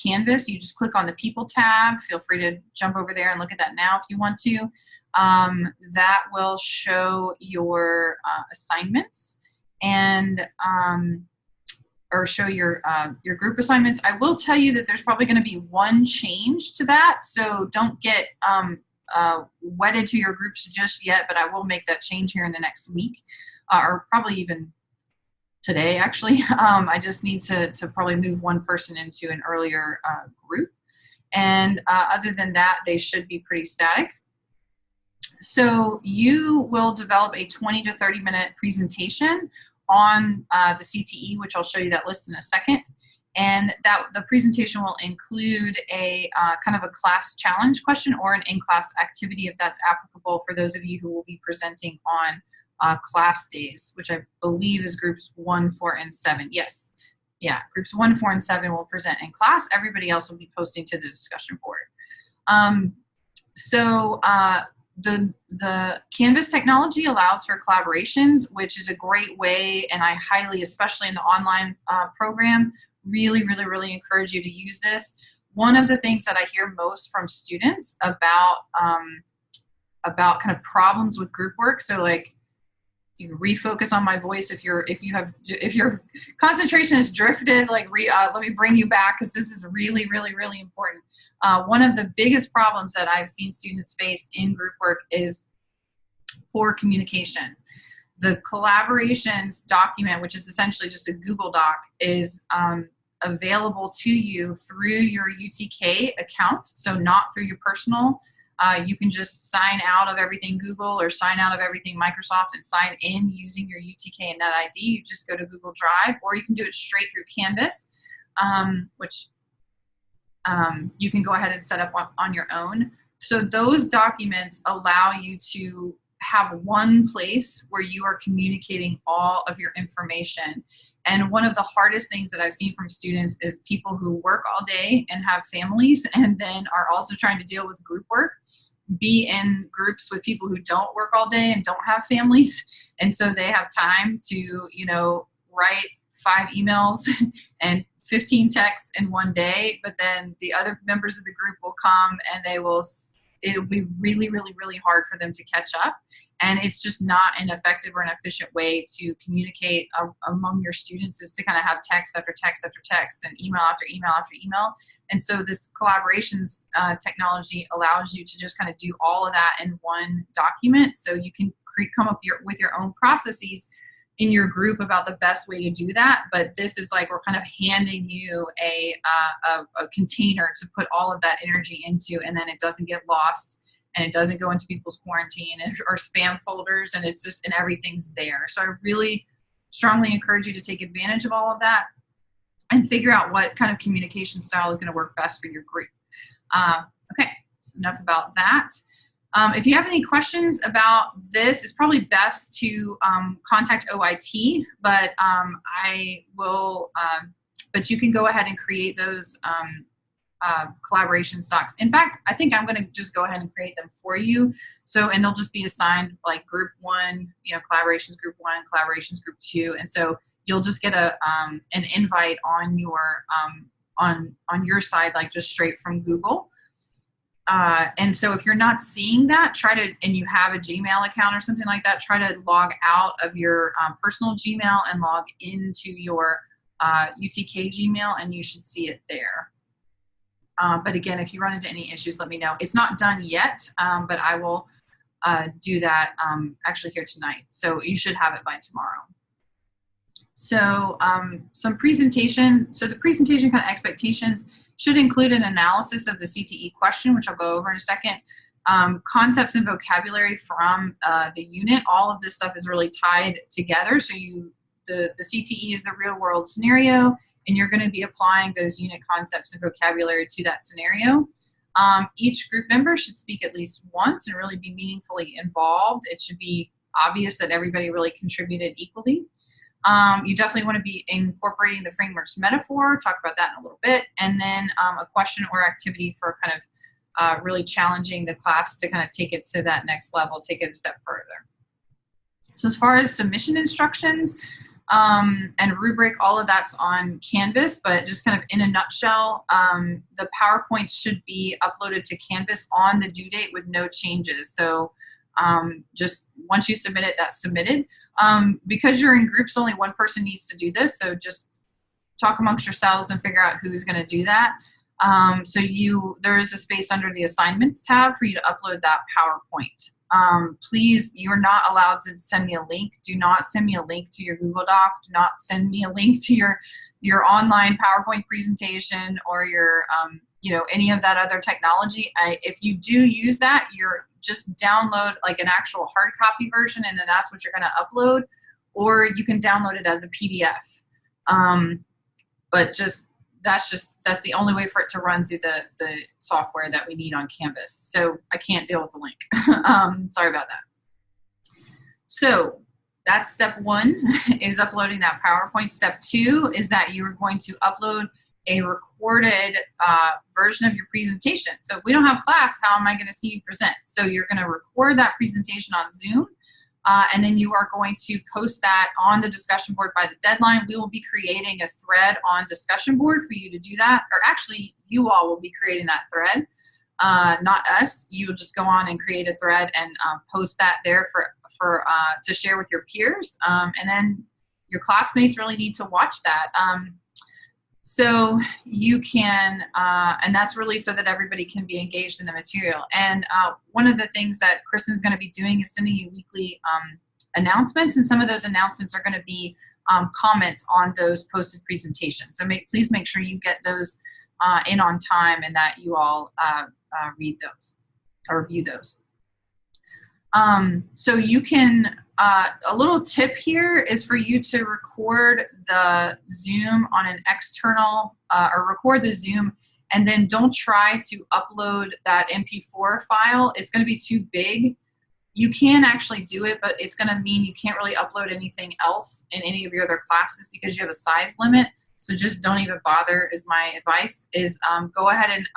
Canvas. You just click on the People tab. Feel free to jump over there and look at that now if you want to. That will show your assignments and or show your group assignments. I will tell you that there's probably going to be one change to that, so don't get wedded to your groups just yet, but I will make that change here in the next week, or probably even today, actually. I just need to probably move one person into an earlier group, and other than that, they should be pretty static. So you will develop a 20 to 30 minute presentation on the CTE, which I'll show you that list in a second. And that the presentation will include a kind of a class challenge question or an in-class activity if that's applicable for those of you who will be presenting on class days, which I believe is groups 1, 4, and 7. Yes. Yeah, groups 1, 4, and 7 will present in class. Everybody else will be posting to the discussion board. The Canvas technology allows for collaborations, which is a great way, and I highly, especially in the online program, really encourage you to use this. One of the things that I hear most from students about kind of problems with group work, so like you refocus on my voice if your concentration is drifted, like let me bring you back because this is really important. One of the biggest problems that I've seen students face in group work is poor communication. The collaborations document, which is essentially just a Google Doc, is available to you through your UTK account, so not through your personal. You can just sign out of everything Google or sign out of everything Microsoft and sign in using your UTK and NetID. You just go to Google Drive, or you can do it straight through Canvas, which you can go ahead and set up on your own. So those documents allow you to have one place where you are communicating all of your information. And one of the hardest things that I've seen from students is people who work all day and have families and then are also trying to deal with group work, be in groups with people who don't work all day and don't have families. And so they have time to, write 5 emails and 15 texts in one day, but then the other members of the group will come and it'll be really hard for them to catch up. And it's just not an effective or an efficient way to communicate among your students, is to kind of have text after text after text and email after email after email. And so this collaborations technology allows you to just kind of do all of that in one document. So you can come up with your own processes in your group about the best way to do that. But this is like, we're kind of handing you a container to put all of that energy into, and then it doesn't get lost, and it doesn't go into people's quarantine or spam folders, and it's just, and everything's there. So I really strongly encourage you to take advantage of all of that and figure out what kind of communication style is going to work best for your group. Okay, so enough about that. If you have any questions about this, it's probably best to contact OIT, but but you can go ahead and create those collaboration stocks. In fact, I think I'm going to just go ahead and create them for you. So, and they'll just be assigned like group 1, collaborations group 1, collaborations group 2. And so you'll just get an invite on your, on your side, like just straight from Google. And so if you're not seeing that, and you have a Gmail account or something like that, try to log out of your personal Gmail and log into your UTK Gmail, and you should see it there. But again, if you run into any issues, let me know. It's not done yet, but I will do that actually here tonight. So you should have it by tomorrow. So some presentation. So the presentation kind of expectations should include an analysis of the CTE question, which I'll go over in a second. Concepts and vocabulary from the unit. All of this stuff is really tied together. So the CTE is the real world scenario, and you're going to be applying those unit concepts and vocabulary to that scenario. Each group member should speak at least once and really be meaningfully involved. It should be obvious that everybody really contributed equally. You definitely want to be incorporating the framework's metaphor, talk about that in a little bit, and then a question or activity for kind of really challenging the class to kind of take it to that next level, take it a step further. So as far as submission instructions, and rubric, all of that's on Canvas, but just kind of in a nutshell, the PowerPoint should be uploaded to Canvas on the due date with no changes. So just once you submit it, that's submitted. Because you're in groups, only one person needs to do this, so just talk amongst yourselves and figure out who's going to do that. So there is a space under the assignments tab for you to upload that PowerPoint. Please, you are not allowed to send me a link. Do not send me a link to your Google Doc. Do not send me a link to your online PowerPoint presentation or your, any of that other technology. If you do use that, you're just download like an actual hard copy version, and then that's what you're going to upload, or you can download it as a PDF. But that's the only way for it to run through the software that we need on Canvas. So I can't deal with the link. Sorry about that. So that's step 1 is uploading that PowerPoint. Step 2 is that you are going to upload a recorded version of your presentation. So if we don't have class, how am I going to see you present? So you're going to record that presentation on Zoom. And then you are going to post that on the discussion board by the deadline. We will be creating a thread on discussion board for you to do that. Or actually, you all will be creating that thread, not us. You will just go on and create a thread and post that there to share with your peers. And then your classmates really need to watch that. So you can, and that's really so that everybody can be engaged in the material. And one of the things that Kristen's going to be doing is sending you weekly announcements, and some of those announcements are going to be comments on those posted presentations. So please make sure you get those in on time, and that you all read those or view those. So you can, a little tip here is for you to record the Zoom on an external, or record the Zoom, and then don't try to upload that MP4 file. It's going to be too big. You can actually do it, but it's going to mean you can't really upload anything else in any of your other classes because you have a size limit. So just don't even bother, is my advice, is go ahead and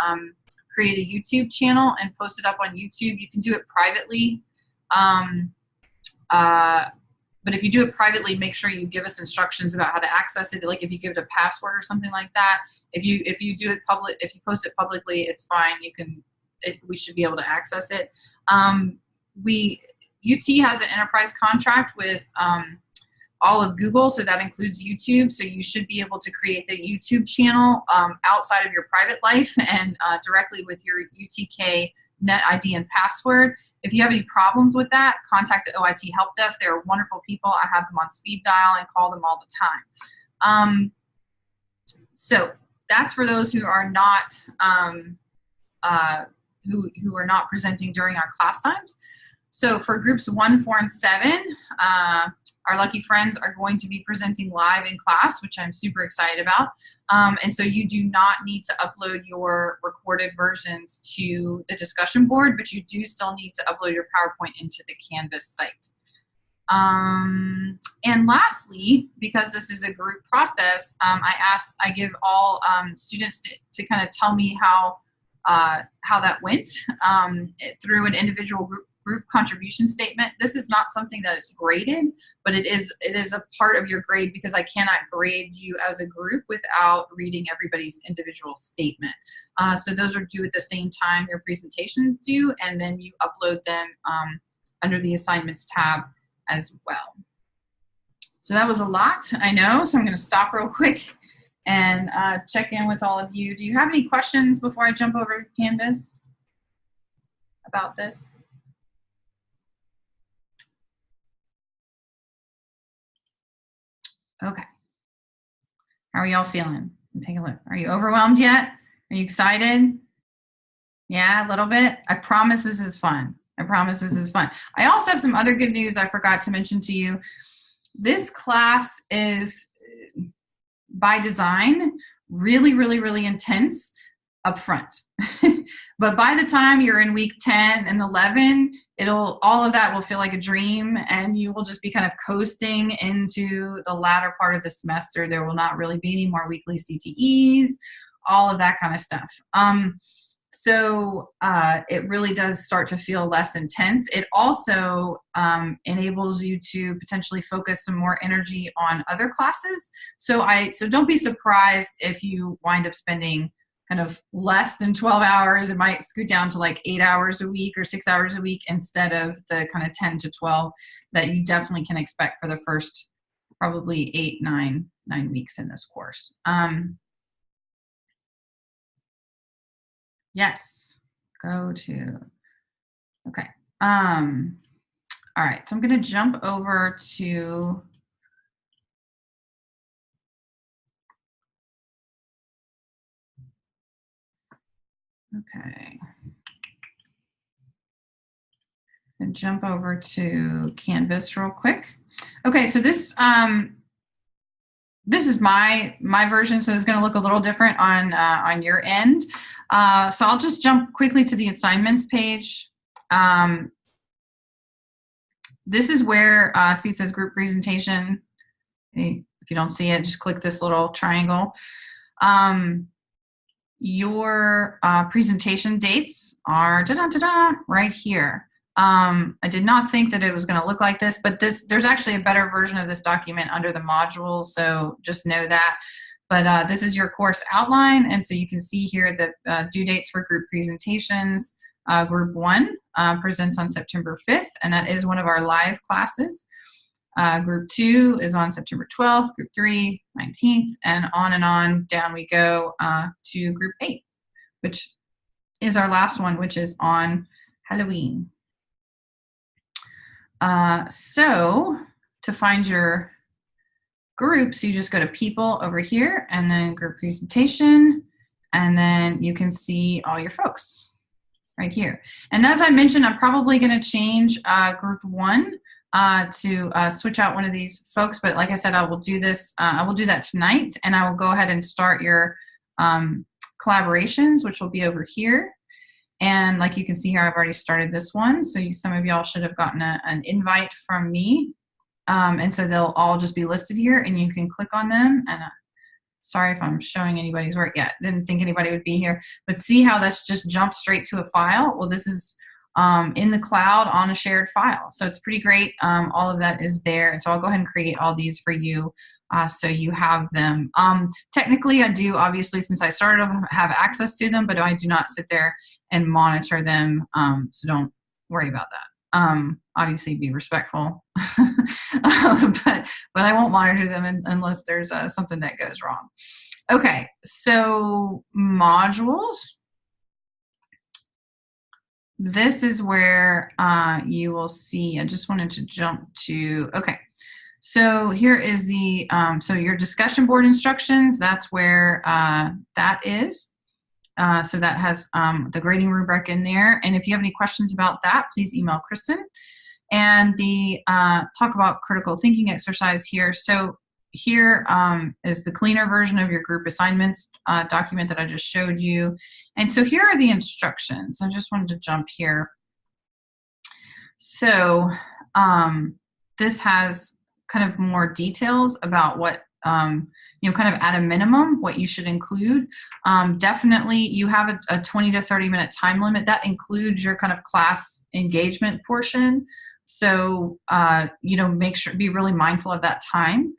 create a YouTube channel and post it up on YouTube. You can do it privately. But if you do it privately, make sure you give us instructions about how to access it. Like if you give it a password or something like that. If you do it public, if you post it publicly, it's fine. We should be able to access it. UT has an enterprise contract with all of Google, so that includes YouTube. So you should be able to create the YouTube channel outside of your private life and directly with your UTK net ID and password. If you have any problems with that, contact the OIT help desk. They're wonderful people. I have them on speed dial and call them all the time. So that's for those who are not who are not presenting during our class times. So for groups 1, 4, and 7, our lucky friends are going to be presenting live in class, which I'm super excited about. And so you do not need to upload your recorded versions to the discussion board, but you do still need to upload your PowerPoint into the Canvas site. And lastly, because this is a group process, I give all students to kind of tell me how that went through an individual group contribution statement. This is not something that is graded, but it is a part of your grade because I cannot grade you as a group without reading everybody's individual statement. So those are due at the same time your presentations do, and then you upload them under the assignments tab as well. So that was a lot, I know, so I'm going to stop real quick and check in with all of you. Do you have any questions before I jump over to Canvas about this? Okay. How are y'all feeling? Take a look. Are you overwhelmed yet? Are you excited? Yeah, a little bit. I promise this is fun. I promise this is fun. I also have some other good news I forgot to mention to you. This class is, by design, really, really, really intense up front. But by the time you're in week 10 and 11, all of that will feel like a dream, and you will just be kind of coasting into the latter part of the semester. There will not really be any more weekly CTEs, all of that kind of stuff. So it really does start to feel less intense. It also enables you to potentially focus some more energy on other classes. So don't be surprised if you wind up spending kind of less than 12 hours. It might scoot down to like 8 hours a week or 6 hours a week instead of the kind of 10 to 12 that you definitely can expect for the first probably 8, 9 weeks in this course. Yes, go to, okay. All right, so I'm gonna jump over to, okay. And jump over to Canvas real quick. Okay, so this is my version, so it's going to look a little different on your end. So I'll just jump quickly to the assignments page. This is where see it says group presentation. If you don't see it, just click this little triangle. Your presentation dates are right here. I did not think that it was going to look like this, but there's actually a better version of this document under the modules, so just know that. But this is your course outline, and so you can see here the due dates for group presentations. Group 1 presents on September 5th, and that is one of our live classes. Group 2 is on September 12th, Group 3, 19th, and on down we go to Group 8, which is our last one, which is on Halloween. So to find your groups, you just go to people over here and then group presentation, and then you can see all your folks right here. And as I mentioned, I'm probably going to change group 1 to switch out one of these folks, but like I said, I will do this, I will do that tonight, and I will go ahead and start your collaborations, which will be over here. And like you can see here, I've already started this one. So some of y'all should have gotten an invite from me. And so they'll all just be listed here, and you can click on them. And sorry if I'm showing anybody's work yet. Didn't think anybody would be here. But see how that's just jumped straight to a file? Well, this is in the cloud on a shared file. So it's pretty great. All of that is there. And so I'll go ahead and create all these for you. So you have them. Technically, I do, obviously, since I started, have access to them, but I do not sit there and monitor them. So don't worry about that. Obviously be respectful, but I won't monitor them unless there's something that goes wrong. Okay, so modules. This is where you will see, I just wanted to jump to, okay. So here is the, so your discussion board instructions, that's where that is. So that has the grading rubric in there. And if you have any questions about that, please email Kristen. And the talk about critical thinking exercise here. So here is the cleaner version of your group assignments document that I just showed you. And so here are the instructions. I just wanted to jump here. So this has kind of more details about what, you know, kind of at a minimum, what you should include. Definitely you have a 20 to 30 minute time limit. That includes your kind of class engagement portion. So, you know, make sure, be really mindful of that time.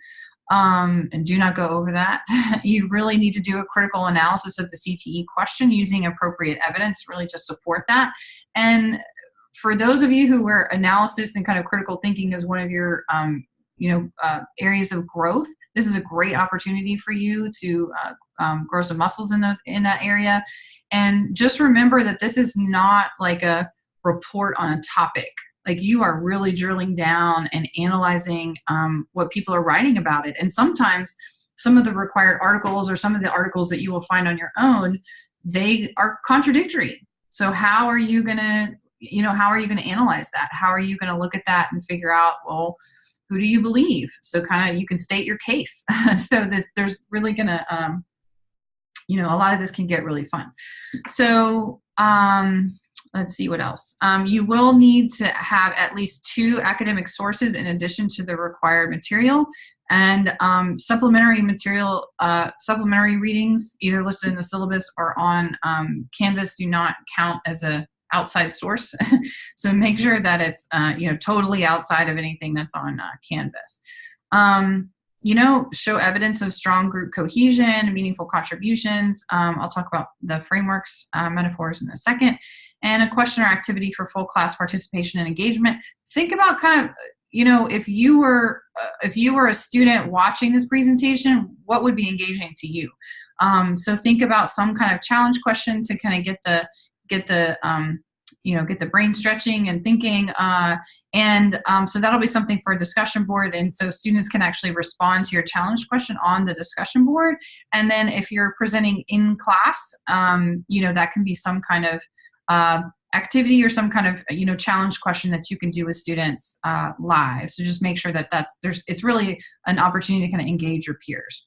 And do not go over that. You really need to do a critical analysis of the CTE question using appropriate evidence really to support that. And for those of you who were analysis and kind of critical thinking is one of your you know, areas of growth, this is a great opportunity for you to grow some muscles in that area. And just remember that this is not like a report on a topic. Like you are really drilling down and analyzing what people are writing about it. And sometimes some of the required articles or some of the articles that you will find on your own, they are contradictory. So how are you gonna, you know, how are you gonna analyze that? How are you gonna look at that and figure out, well, who do you believe? So kind of you can state your case. So there's really gonna, you know, a lot of this can get really fun. So let's see what else. You will need to have at least 2 academic sources in addition to the required material, and supplementary material, supplementary readings either listed in the syllabus or on Canvas do not count as a outside source. So make sure that it's you know, totally outside of anything that's on Canvas. You know, show evidence of strong group cohesion, meaningful contributions. I'll talk about the frameworks, metaphors in a second. And a question or activity for full class participation and engagement. Think about kind of, you know, if you were a student watching this presentation, what would be engaging to you? So think about some kind of challenge question to kind of get the you know, get the brain stretching and thinking. So that'll be something for a discussion board. And so students can actually respond to your challenge question on the discussion board. And then if you're presenting in class, you know, that can be some kind of activity or some kind of, you know, challenge question that you can do with students live. So just make sure that it's really an opportunity to kind of engage your peers.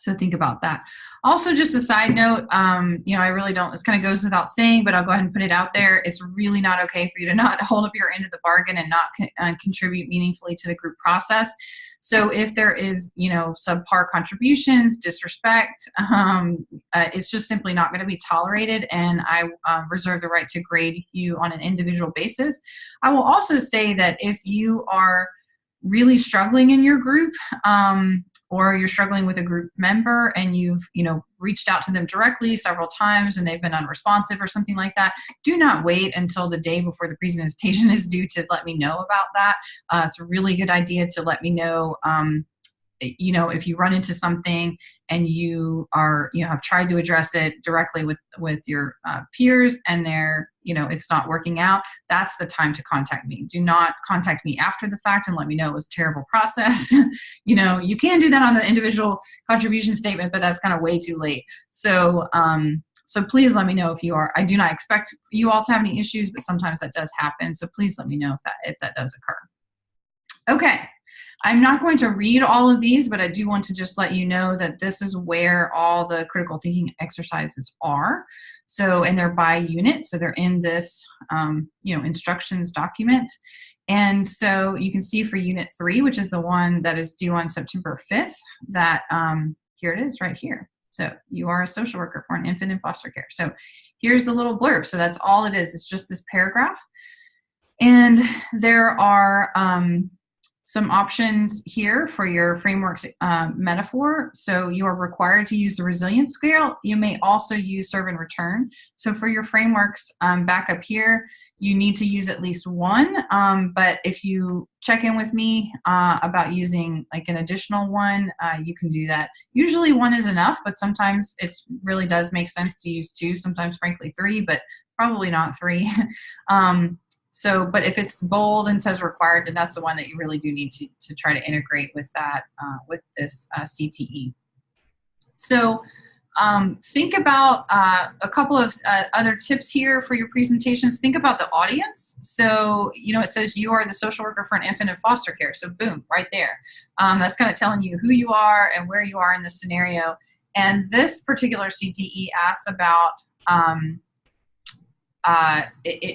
So think about that. Also, just a side note, you know, I really don't, this kind of goes without saying, but I'll go ahead and put it out there. It's really not okay for you to not hold up your end of the bargain and not contribute meaningfully to the group process. So if there is, you know, subpar contributions, disrespect, it's just simply not going to be tolerated. And I reserve the right to grade you on an individual basis. I will also say that if you are really struggling in your group, or you're struggling with a group member and you've, you know, reached out to them directly several times and they've been unresponsive or something like that, do not wait until the day before the presentation is due to let me know about that. It's a really good idea to let me know, you know, if you run into something and you are, you know, have tried to address it directly with your peers and they're, you know, it's not working out, that's the time to contact me. Do not contact me after the fact and let me know it was a terrible process. You know, you can do that on the individual contribution statement, but that's kind of way too late. So, so please let me know if you are, I do not expect you all to have any issues, but sometimes that does happen. So please let me know if that does occur. Okay. I'm not going to read all of these, but I do want to just let you know that this is where all the critical thinking exercises are. So, and they're by unit. So they're in this, you know, instructions document. And so you can see for unit 3, which is the one that is due on September 5th, that here it is right here. So you are a social worker for an infant in foster care. So here's the little blurb. So that's all it is. It's just this paragraph. And there are some options here for your frameworks metaphor. So you are required to use the resilience scale. You may also use serve and return. So for your frameworks back up here, you need to use at least one. But if you check in with me about using like an additional one, you can do that. Usually one is enough, but sometimes it really does make sense to use two, sometimes frankly three, but probably not three. But if it's bold and says required, then that's the one that you really do need to try to integrate with that, with this CTE. So think about a couple of other tips here for your presentations. Think about the audience. So, it says you are the social worker for an infant in foster care. So boom, right there. That's kind of telling you who you are and where you are in the scenario. And this particular CTE asks about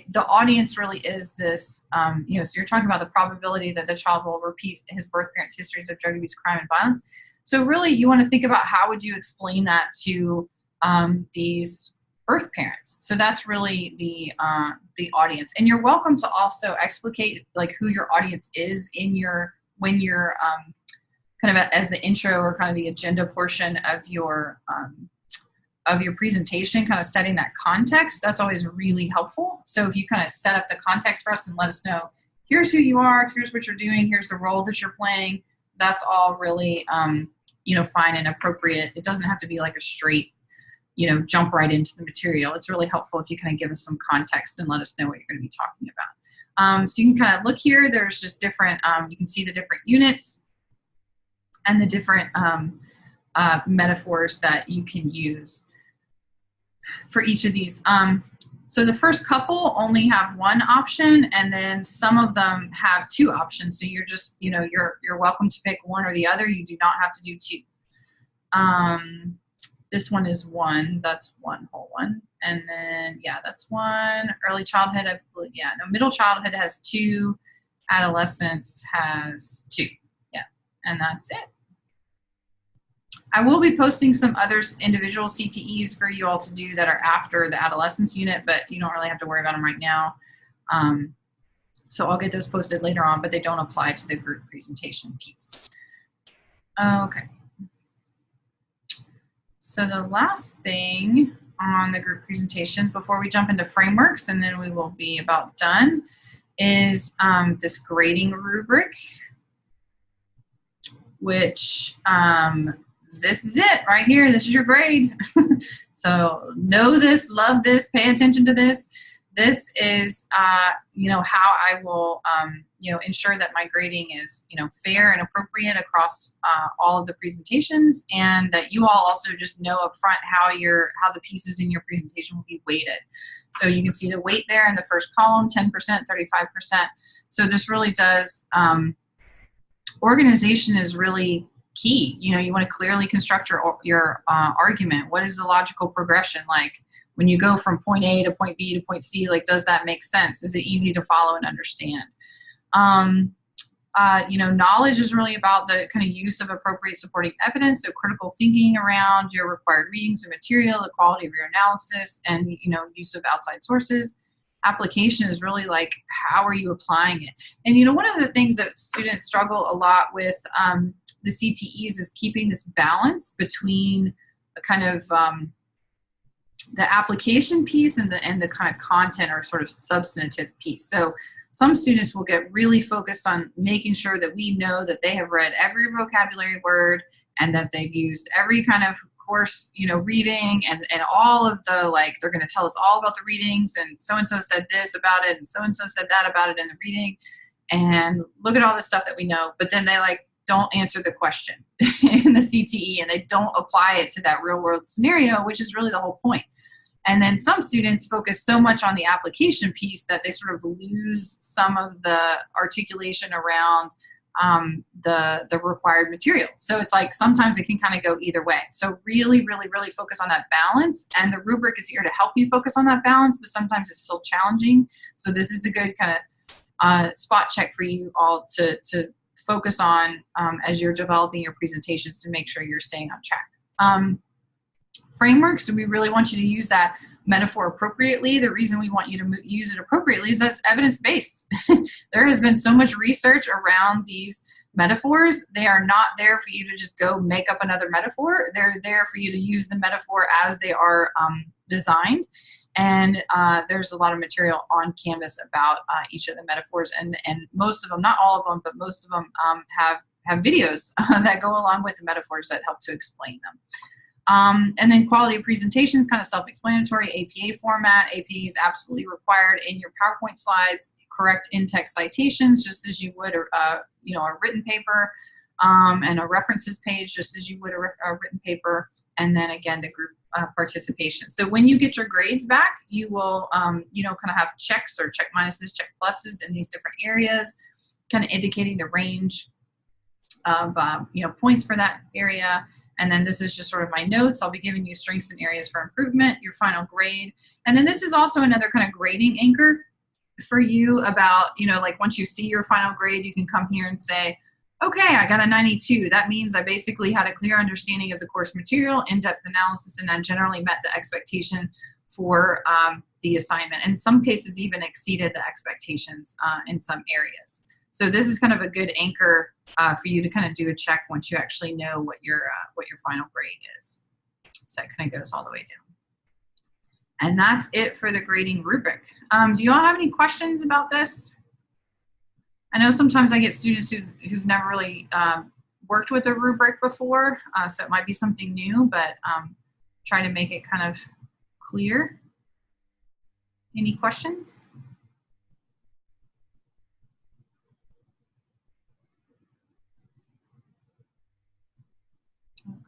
the audience really is this, so you're talking about the probability that the child will repeat his birth parents' histories of drug abuse, crime, and violence. So really you want to think about how would you explain that to these birth parents. So that's really the audience. And you're welcome to also explicate like who your audience is when you're kind of as the intro or kind of the agenda portion of your presentation, kind of setting that context. That's always really helpful. So if you kind of set up the context for us and let us know, here's who you are, here's what you're doing, here's the role that you're playing, that's all really, fine and appropriate. It doesn't have to be like a straight, jump right into the material. It's really helpful if you kind of give us some context and let us know what you're going to be talking about. So you can kind of look here. There's just different, you can see the different units and the different metaphors that you can use for each of these. So the first couple only have one option, and then some of them have two options. So you're just, you're welcome to pick one or the other. You do not have to do two. This one is one. That's one whole one. And then, yeah, that's one. Early childhood, middle childhood has two. Adolescence has two. Yeah, and that's it. I will be posting some other individual CTEs for you all to do that are after the adolescence unit, but you don't really have to worry about them right now. So I'll get those posted later on, but they don't apply to the group presentation piece. Okay. So the last thing on the group presentations before we jump into frameworks, and then we will be about done, is this grading rubric, which this is it right here. This is your grade. So know this, love this, pay attention to this. This is, how I will, ensure that my grading is, fair and appropriate across all of the presentations, and that you all also just know up front how the pieces in your presentation will be weighted. So you can see the weight there in the first column, 10%, 35%. So this really does, organization is really key. You want to clearly construct your argument. What is the logical progression? Like when you go from point A to point B to point C, like, does that make sense? Is it easy to follow and understand? Knowledge is really about the kind of use of appropriate supporting evidence. So critical thinking around your required readings and material, the quality of your analysis, and, use of outside sources. Application is really like, how are you applying it? And, one of the things that students struggle a lot with the CTEs is keeping this balance between a kind of the application piece and the kind of content or sort of substantive piece. So some students will get really focused on making sure that we know that they have read every vocabulary word and that they've used every kind of course, reading and all of the, like, they're going to tell us all about the readings, and so-and-so said this about it, and so-and-so said that about it in the reading, and look at all this stuff that we know, but then they don't answer the question in the CTE, and they don't apply it to that real world scenario, which is really the whole point. And then some students focus so much on the application piece that they sort of lose some of the articulation around the required material. So it's like sometimes it can kind of go either way. So really, really, really focus on that balance. And the rubric is here to help you focus on that balance, but sometimes it's still challenging. So this is a good kind of spot check for you all to focus on as you're developing your presentations to make sure you're staying on track. frameworks, we really want you to use that metaphor appropriately. The reason we want you to use it appropriately is that's evidence-based. There has been so much research around these metaphors. They are not there for you to just go make up another metaphor. They're there for you to use the metaphor as they are designed. And there's a lot of material on Canvas about each of the metaphors, and most of them, not all of them, but most of them have videos that go along with the metaphors that help to explain them. And then quality of presentation is kind of self-explanatory. APA format. APA is absolutely required in your PowerPoint slides. Correct in-text citations, just as you would a written paper, and a references page, just as you would a written paper. And then again, the group participation. So when you get your grades back, you will, kind of have checks or check minuses, check pluses in these different areas, kind of indicating the range of, points for that area. And then this is just sort of my notes. I'll be giving you strengths and areas for improvement, your final grade. And then this is also another kind of grading anchor for you about, like once you see your final grade, you can come here and say, okay, I got a 92. That means I basically had a clear understanding of the course material, in-depth analysis, and I generally met the expectation for the assignment. In some cases, even exceeded the expectations in some areas. So this is kind of a good anchor for you to kind of do a check once you actually know what your final grade is. So that kind of goes all the way down. And that's it for the grading rubric. Do you all have any questions about this? I know sometimes I get students who've never really worked with a rubric before, so it might be something new, but try to make it kind of clear. Any questions? Okay.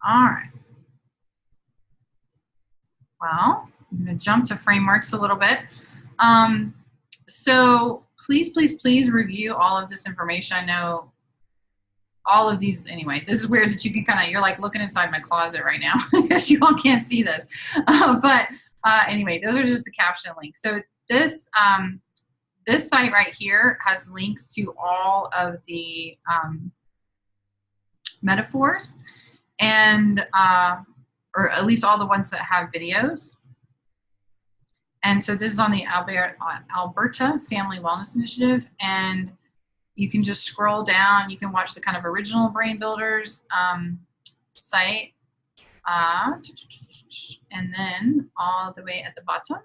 All right. Well, I'm going to jump to frameworks a little bit. So please, please, please review all of this information. I know all of these, anyway, this is weird that you can kind of, you're like looking inside my closet right now because you all can't see this. But anyway, those are just the caption links. So this, this site right here has links to all of the metaphors and, or at least all the ones that have videos. And so this is on the Alberta Family Wellness Initiative, and you can just scroll down. You can watch the kind of original Brain Builders site, and then all the way at the bottom,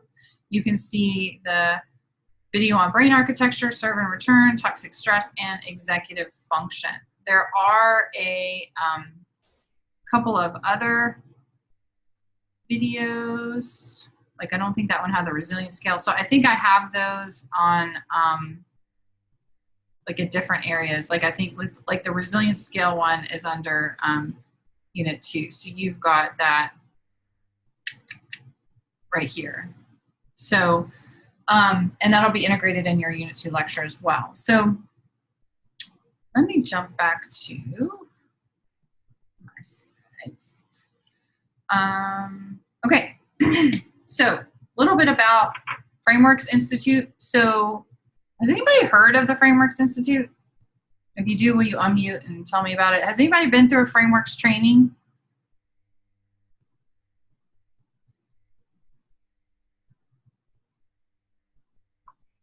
you can see the video on brain architecture, serve and return, toxic stress, and executive function. There are a couple of other videos. Like, I don't think that one had the resilience scale. So I think I have those on like at different areas. Like I think like the resilience scale one is under Unit 2. So you've got that right here. So, and that'll be integrated in your Unit 2 lecture as well. So let me jump back to my slides. Okay. So a little bit about Frameworks Institute. So has anybody heard of the Frameworks Institute? If you do, will you unmute and tell me about it? Has anybody been through a Frameworks training?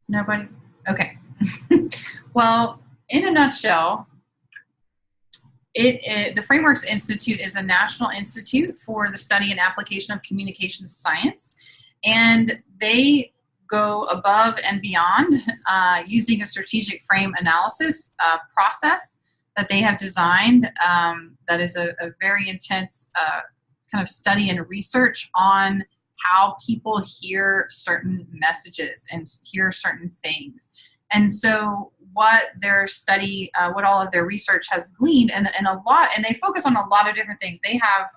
Nobody? Okay. Well, in a nutshell, the Frameworks Institute is a national institute for the study and application of communications science, and they go above and beyond using a strategic frame analysis process that they have designed that is a very intense kind of study and research on how people hear certain messages and hear certain things. And so what their study, what all of their research has gleaned, and they focus on a lot of different things. They have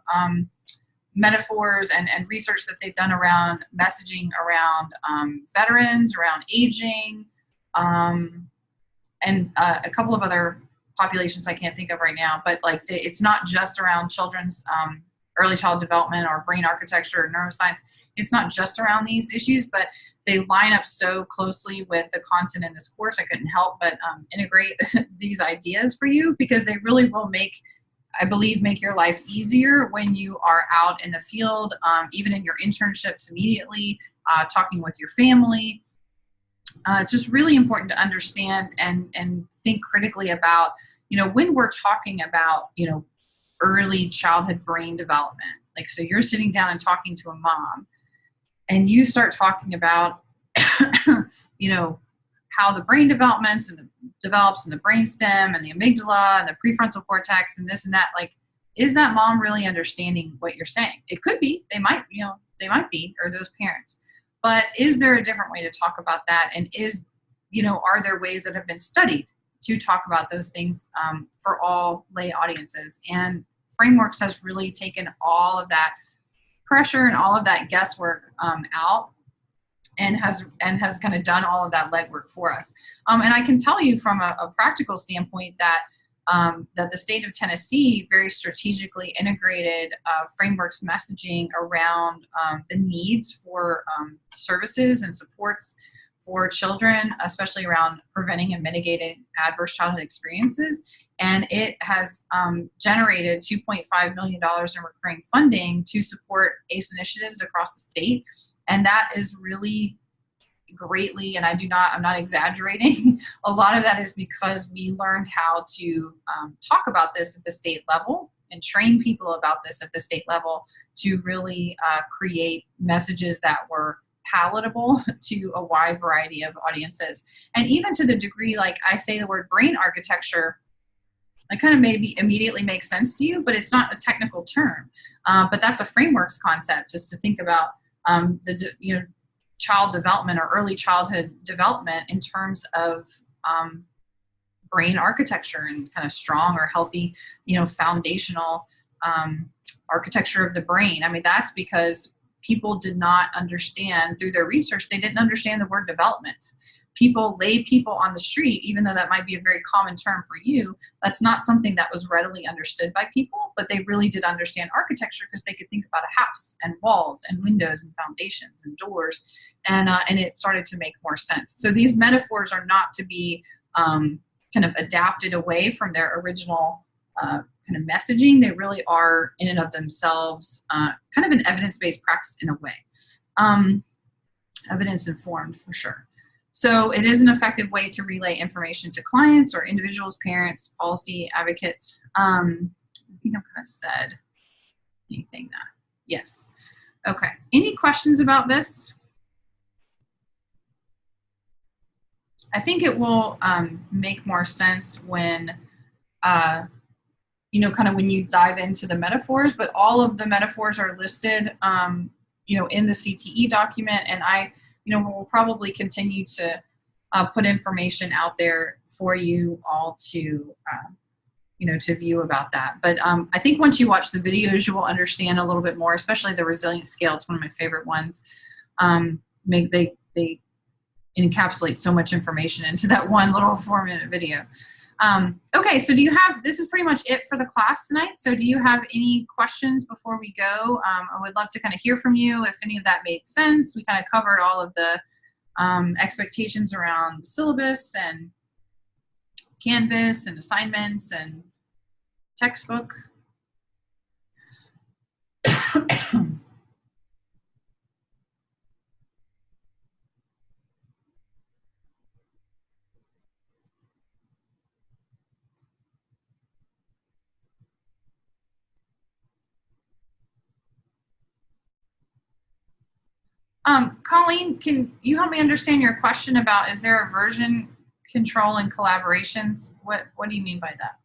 metaphors and research that they've done around messaging around veterans, around aging, and a couple of other populations I can't think of right now, but like it's not just around children's early child development or brain architecture or neuroscience. It's not just around these issues, but they line up so closely with the content in this course. I couldn't help but integrate these ideas for you because they really will make I believe, make your life easier when you are out in the field, even in your internships immediately, talking with your family. It's just really important to understand and think critically about, when we're talking about, early childhood brain development. Like, so you're sitting down and talking to a mom, and you start talking about, how the brain develops in the brainstem and the amygdala and the prefrontal cortex and this and that. Like, is that mom really understanding what you're saying? It could be. They might be, or those parents. But is there a different way to talk about that? And are there ways that have been studied to talk about those things for all lay audiences? And Frameworks has really taken all of that pressure and all of that guesswork out, and has kind of done all of that legwork for us. And I can tell you from a practical standpoint that the state of Tennessee very strategically integrated Frameworks messaging around the needs for services and supports for children, especially around preventing and mitigating adverse childhood experiences. And it has generated $2.5 million in recurring funding to support ACE initiatives across the state. And that is really greatly, and I'm not exaggerating, a lot of that is because we learned how to talk about this at the state level and train people about this at the state level to really create messages that were palatable to a wide variety of audiences. And even to the degree, like, I say the word brain architecture, it kind of maybe immediately makes sense to you, but it's not a technical term. But that's a Frameworks concept, just to think about child development or early childhood development in terms of brain architecture and kind of strong or healthy, foundational architecture of the brain. I mean, that's because people did not understand through their research, they didn't understand the word development. Lay people on the street, even though that might be a very common term for you, that's not something that was readily understood by people, but they really did understand architecture because they could think about a house and walls and windows and foundations and doors, and it started to make more sense. So these metaphors are not to be kind of adapted away from their original kind of messaging. They really are in and of themselves kind of an evidence-based practice in a way. Evidence-informed for sure. So it is an effective way to relay information to clients or individuals, parents, policy advocates. I think I've kind of said anything that, yes. Okay, any questions about this? I think it will make more sense when, kind of when you dive into the metaphors, but all of the metaphors are listed, in the CTE document, and we'll probably continue to put information out there for you all to, to view about that. But I think once you watch the videos, you will understand a little bit more, especially the resilience scale. It's one of my favorite ones. They encapsulate so much information into that one little 4-minute video. Okay, so this is pretty much it for the class tonight. So do you have any questions before we go? I would love to kind of hear from you if any of that made sense. We kind of covered all of the expectations around the syllabus and Canvas and assignments and textbook. Colleen, can you help me understand your question about, is there a version control and collaborations? What do you mean by that?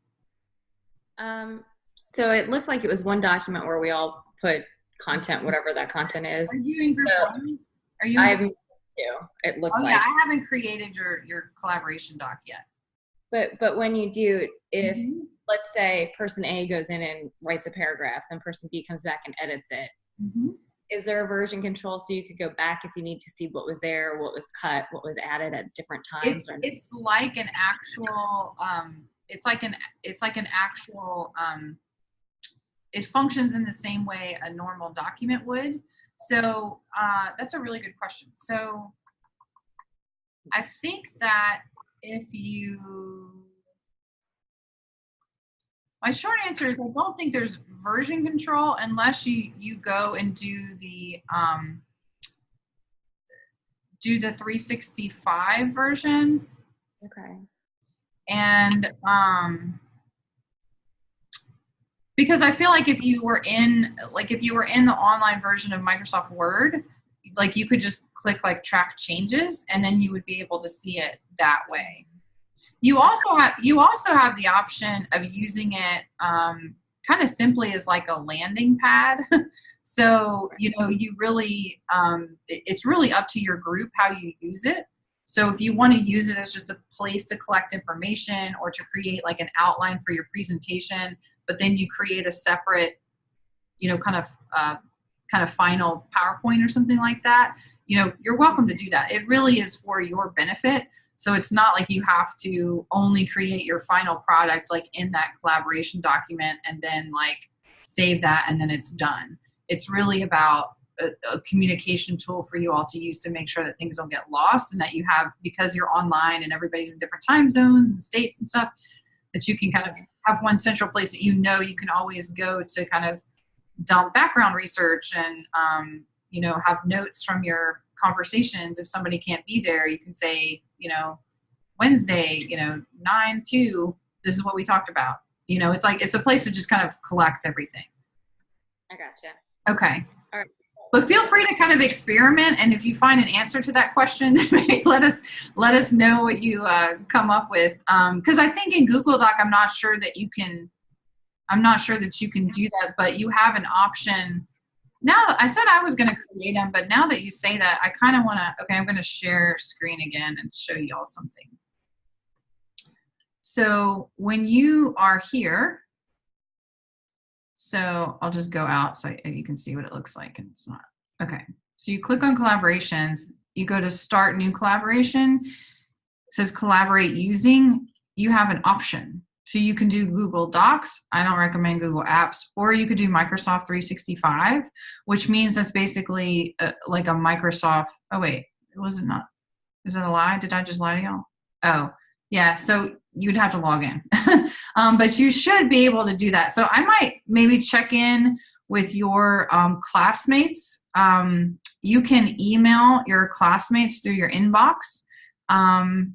So it looked like it was one document where we all put content, whatever that content is. Are you in group one? Are you? I haven't. It looked like. Yeah, I haven't created your collaboration doc yet. But when you do, if let's say person A goes in and writes a paragraph, and person B comes back and edits it. Is there a version control so you could go back if you need to see what was there, what was cut, what was added at different times? It's like an actual. It functions in the same way a normal document would. So that's a really good question. So I think that if you My short answer is I don't think there's version control unless you go and do the 365 version. Okay. And because I feel like if you were in the online version of Microsoft Word, like you could just click like track changes and then you would be able to see it that way. You also have the option of using it kind of simply as like a landing pad. So, you really, it's really up to your group how you use it. So if you want to use it as just a place to collect information or to create like an outline for your presentation, but then you create a separate, kind of final PowerPoint or something like that, you're welcome to do that. It really is for your benefit. So it's not like you have to only create your final product like in that collaboration document and then like save that and then it's done. It's really about a communication tool for you all to use to make sure that things don't get lost and that you have, because you're online and everybody's in different time zones and states and stuff, that you can kind of have one central place that you can always go to kind of dump background research and have notes from your conversations. If somebody can't be there, you can say, Wednesday, 9-2, this is what we talked about. It's like, it's a place to just kind of collect everything. I gotcha. Okay. All right. But feel free to kind of experiment, and if you find an answer to that question, maybe let us know what you come up with. Because I think in Google Doc, I'm not sure that you can do that, but you have an option. Now, I said I was going to create them, but now that you say that, I kind of want to, okay, I'm going to share screen again and show you all something. So when you are here, so I'll just go out so you can see what it looks like, and it's not. Okay, so you click on collaborations, you go to start new collaboration, it says collaborate using, you have an option. So you can do Google Docs. I don't recommend Google Apps. Or you could do Microsoft 365, which means that's basically like a Microsoft. Oh, wait. Was it not? Is that a lie? Did I just lie to y'all? Oh, yeah. So you'd have to log in. But you should be able to do that. So I might maybe check in with your classmates. You can email your classmates through your inbox and,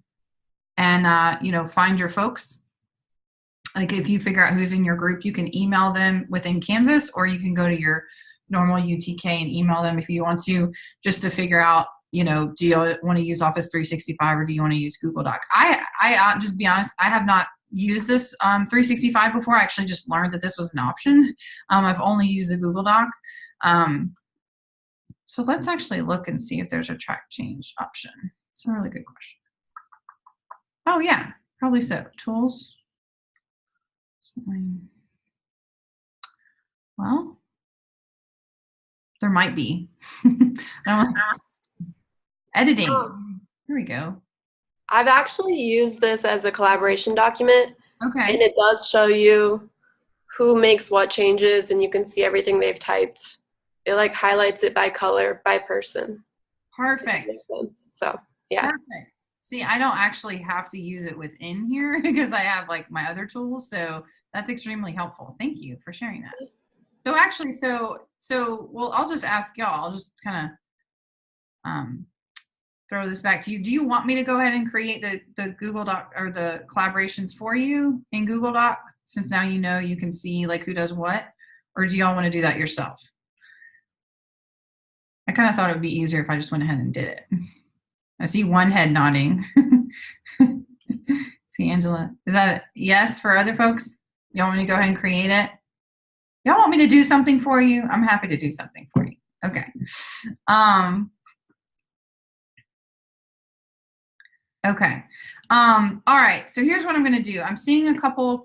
find your folks. Like if you figure out who's in your group, you can email them within Canvas, or you can go to your normal UTK and email them if you want to, just to figure out, do you want to use Office 365 or do you want to use Google Doc? I just be honest, I have not used this 365 before. I actually just learned that this was an option. I've only used the Google Doc. So let's actually look and see if there's a track change option. It's a really good question. Oh yeah, probably so. Tools. Well, there might be. Editing. Here we go. I've actually used this as a collaboration document. Okay. And it does show you who makes what changes, and you can see everything they've typed. It like highlights it by color, by person. Perfect. So yeah. Perfect. See, I don't actually have to use it within here because I have like my other tools. So that's extremely helpful. Thank you for sharing that. So actually, well, I'll just ask y'all, I'll just kind of throw this back to you. Do you want me to go ahead and create the Google Doc or the collaborations for you in Google Doc, since now you can see like who does what, or do y'all want to do that yourself? I kind of thought it would be easier if I just went ahead and did it. I see one head nodding. See, Angela, is that a yes for other folks? Y'all want me to go ahead and create it? Y'all want me to do something for you? I'm happy to do something for you. Okay. Okay. All right. So here's what I'm going to do. I'm seeing a couple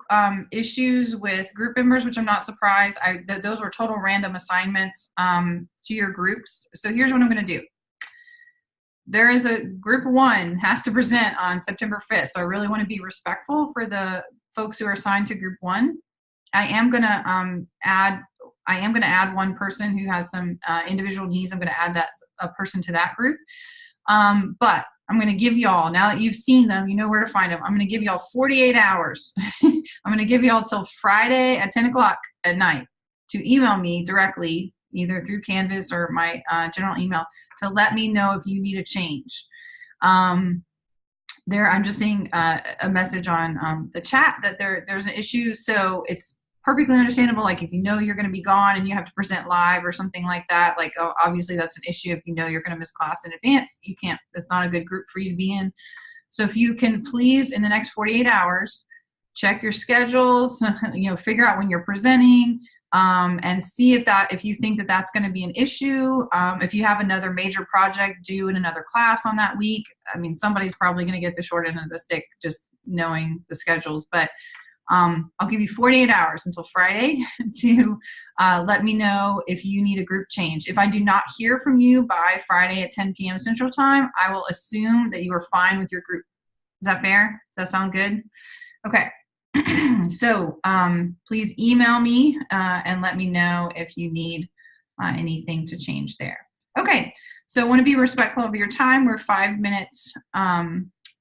issues with group members, which I'm not surprised. Those were total random assignments to your groups. So here's what I'm going to do. There is a group 1 has to present on September 5th. So I really want to be respectful for the folks who are assigned to group 1. I am going to add one person who has some individual needs. I'm going to add a person to that group. But I'm going to give y'all, now that you've seen them, you know where to find them. I'm going to give y'all 48 hours. I'm going to give y'all till Friday at 10 o'clock at night to email me directly, either through Canvas or my general email, to let me know if you need a change. I'm just seeing a message on the chat that there's an issue. So it's perfectly understandable. Like if you know you're going to be gone and you have to present live or something like that, like obviously that's an issue. If you know you're going to miss class in advance, you can't, that's not a good group for you to be in. So if you can please, in the next 48 hours, check your schedules, figure out when you're presenting, and see if you think that that's going to be an issue. If you have another major project due in another class on that week, I mean, somebody's probably going to get the short end of the stick just knowing the schedules, but I'll give you 48 hours until Friday to let me know if you need a group change. If I do not hear from you by Friday at 10 p.m. Central Time, I will assume that you are fine with your group. Is that fair? Does that sound good? Okay. So please email me and let me know if you need anything to change there. Okay. So I want to be respectful of your time. We're 5 minutes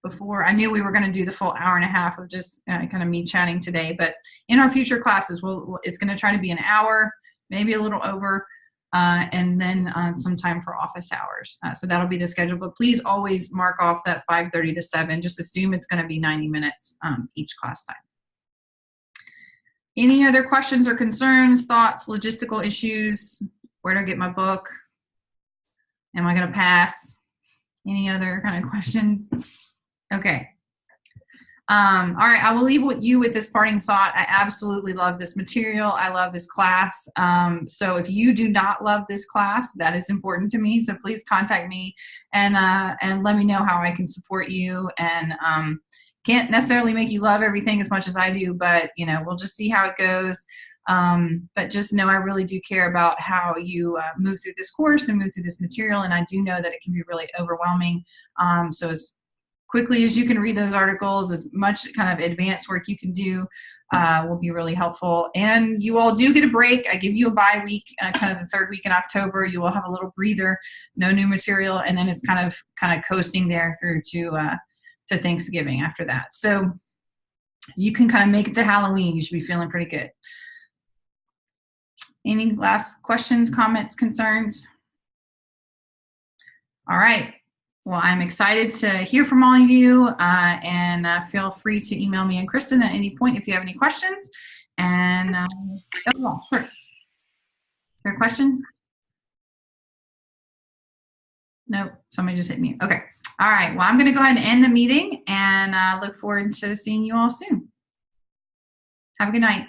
before. I knew we were going to do the full hour and a half of just kind of me chatting today, but in our future classes, it's going to try to be an hour, maybe a little over, and then some time for office hours. So that'll be the schedule, but please always mark off that 5:30 to 7. Just assume it's going to be 90 minutes each class time. Any other questions or concerns, thoughts, logistical issues? Where do I get my book? Am I going to pass? Any other kind of questions? Okay. All right. I will leave you with this parting thought. I absolutely love this material. I love this class. So if you do not love this class, that is important to me. So please contact me and let me know how I can support you. And can't necessarily make you love everything as much as I do, but we'll just see how it goes. But just know I really do care about how you move through this course and move through this material. And I do know that it can be really overwhelming. So as quickly as you can read those articles, as much kind of advanced work you can do will be really helpful. And you all do get a break. I give you a bye week, kind of the third week in October. You will have a little breather, no new material, and then it's kind of coasting there through to Thanksgiving after that. So you can kind of make it to Halloween. You should be feeling pretty good. Any last questions, comments, concerns? All right. Well, I'm excited to hear from all of you, and feel free to email me and Kristen at any point if you have any questions. And oh, sure. Is there a question? Nope. Somebody just hit me. Okay. All right. Well, I'm going to go ahead and end the meeting, and look forward to seeing you all soon. Have a good night.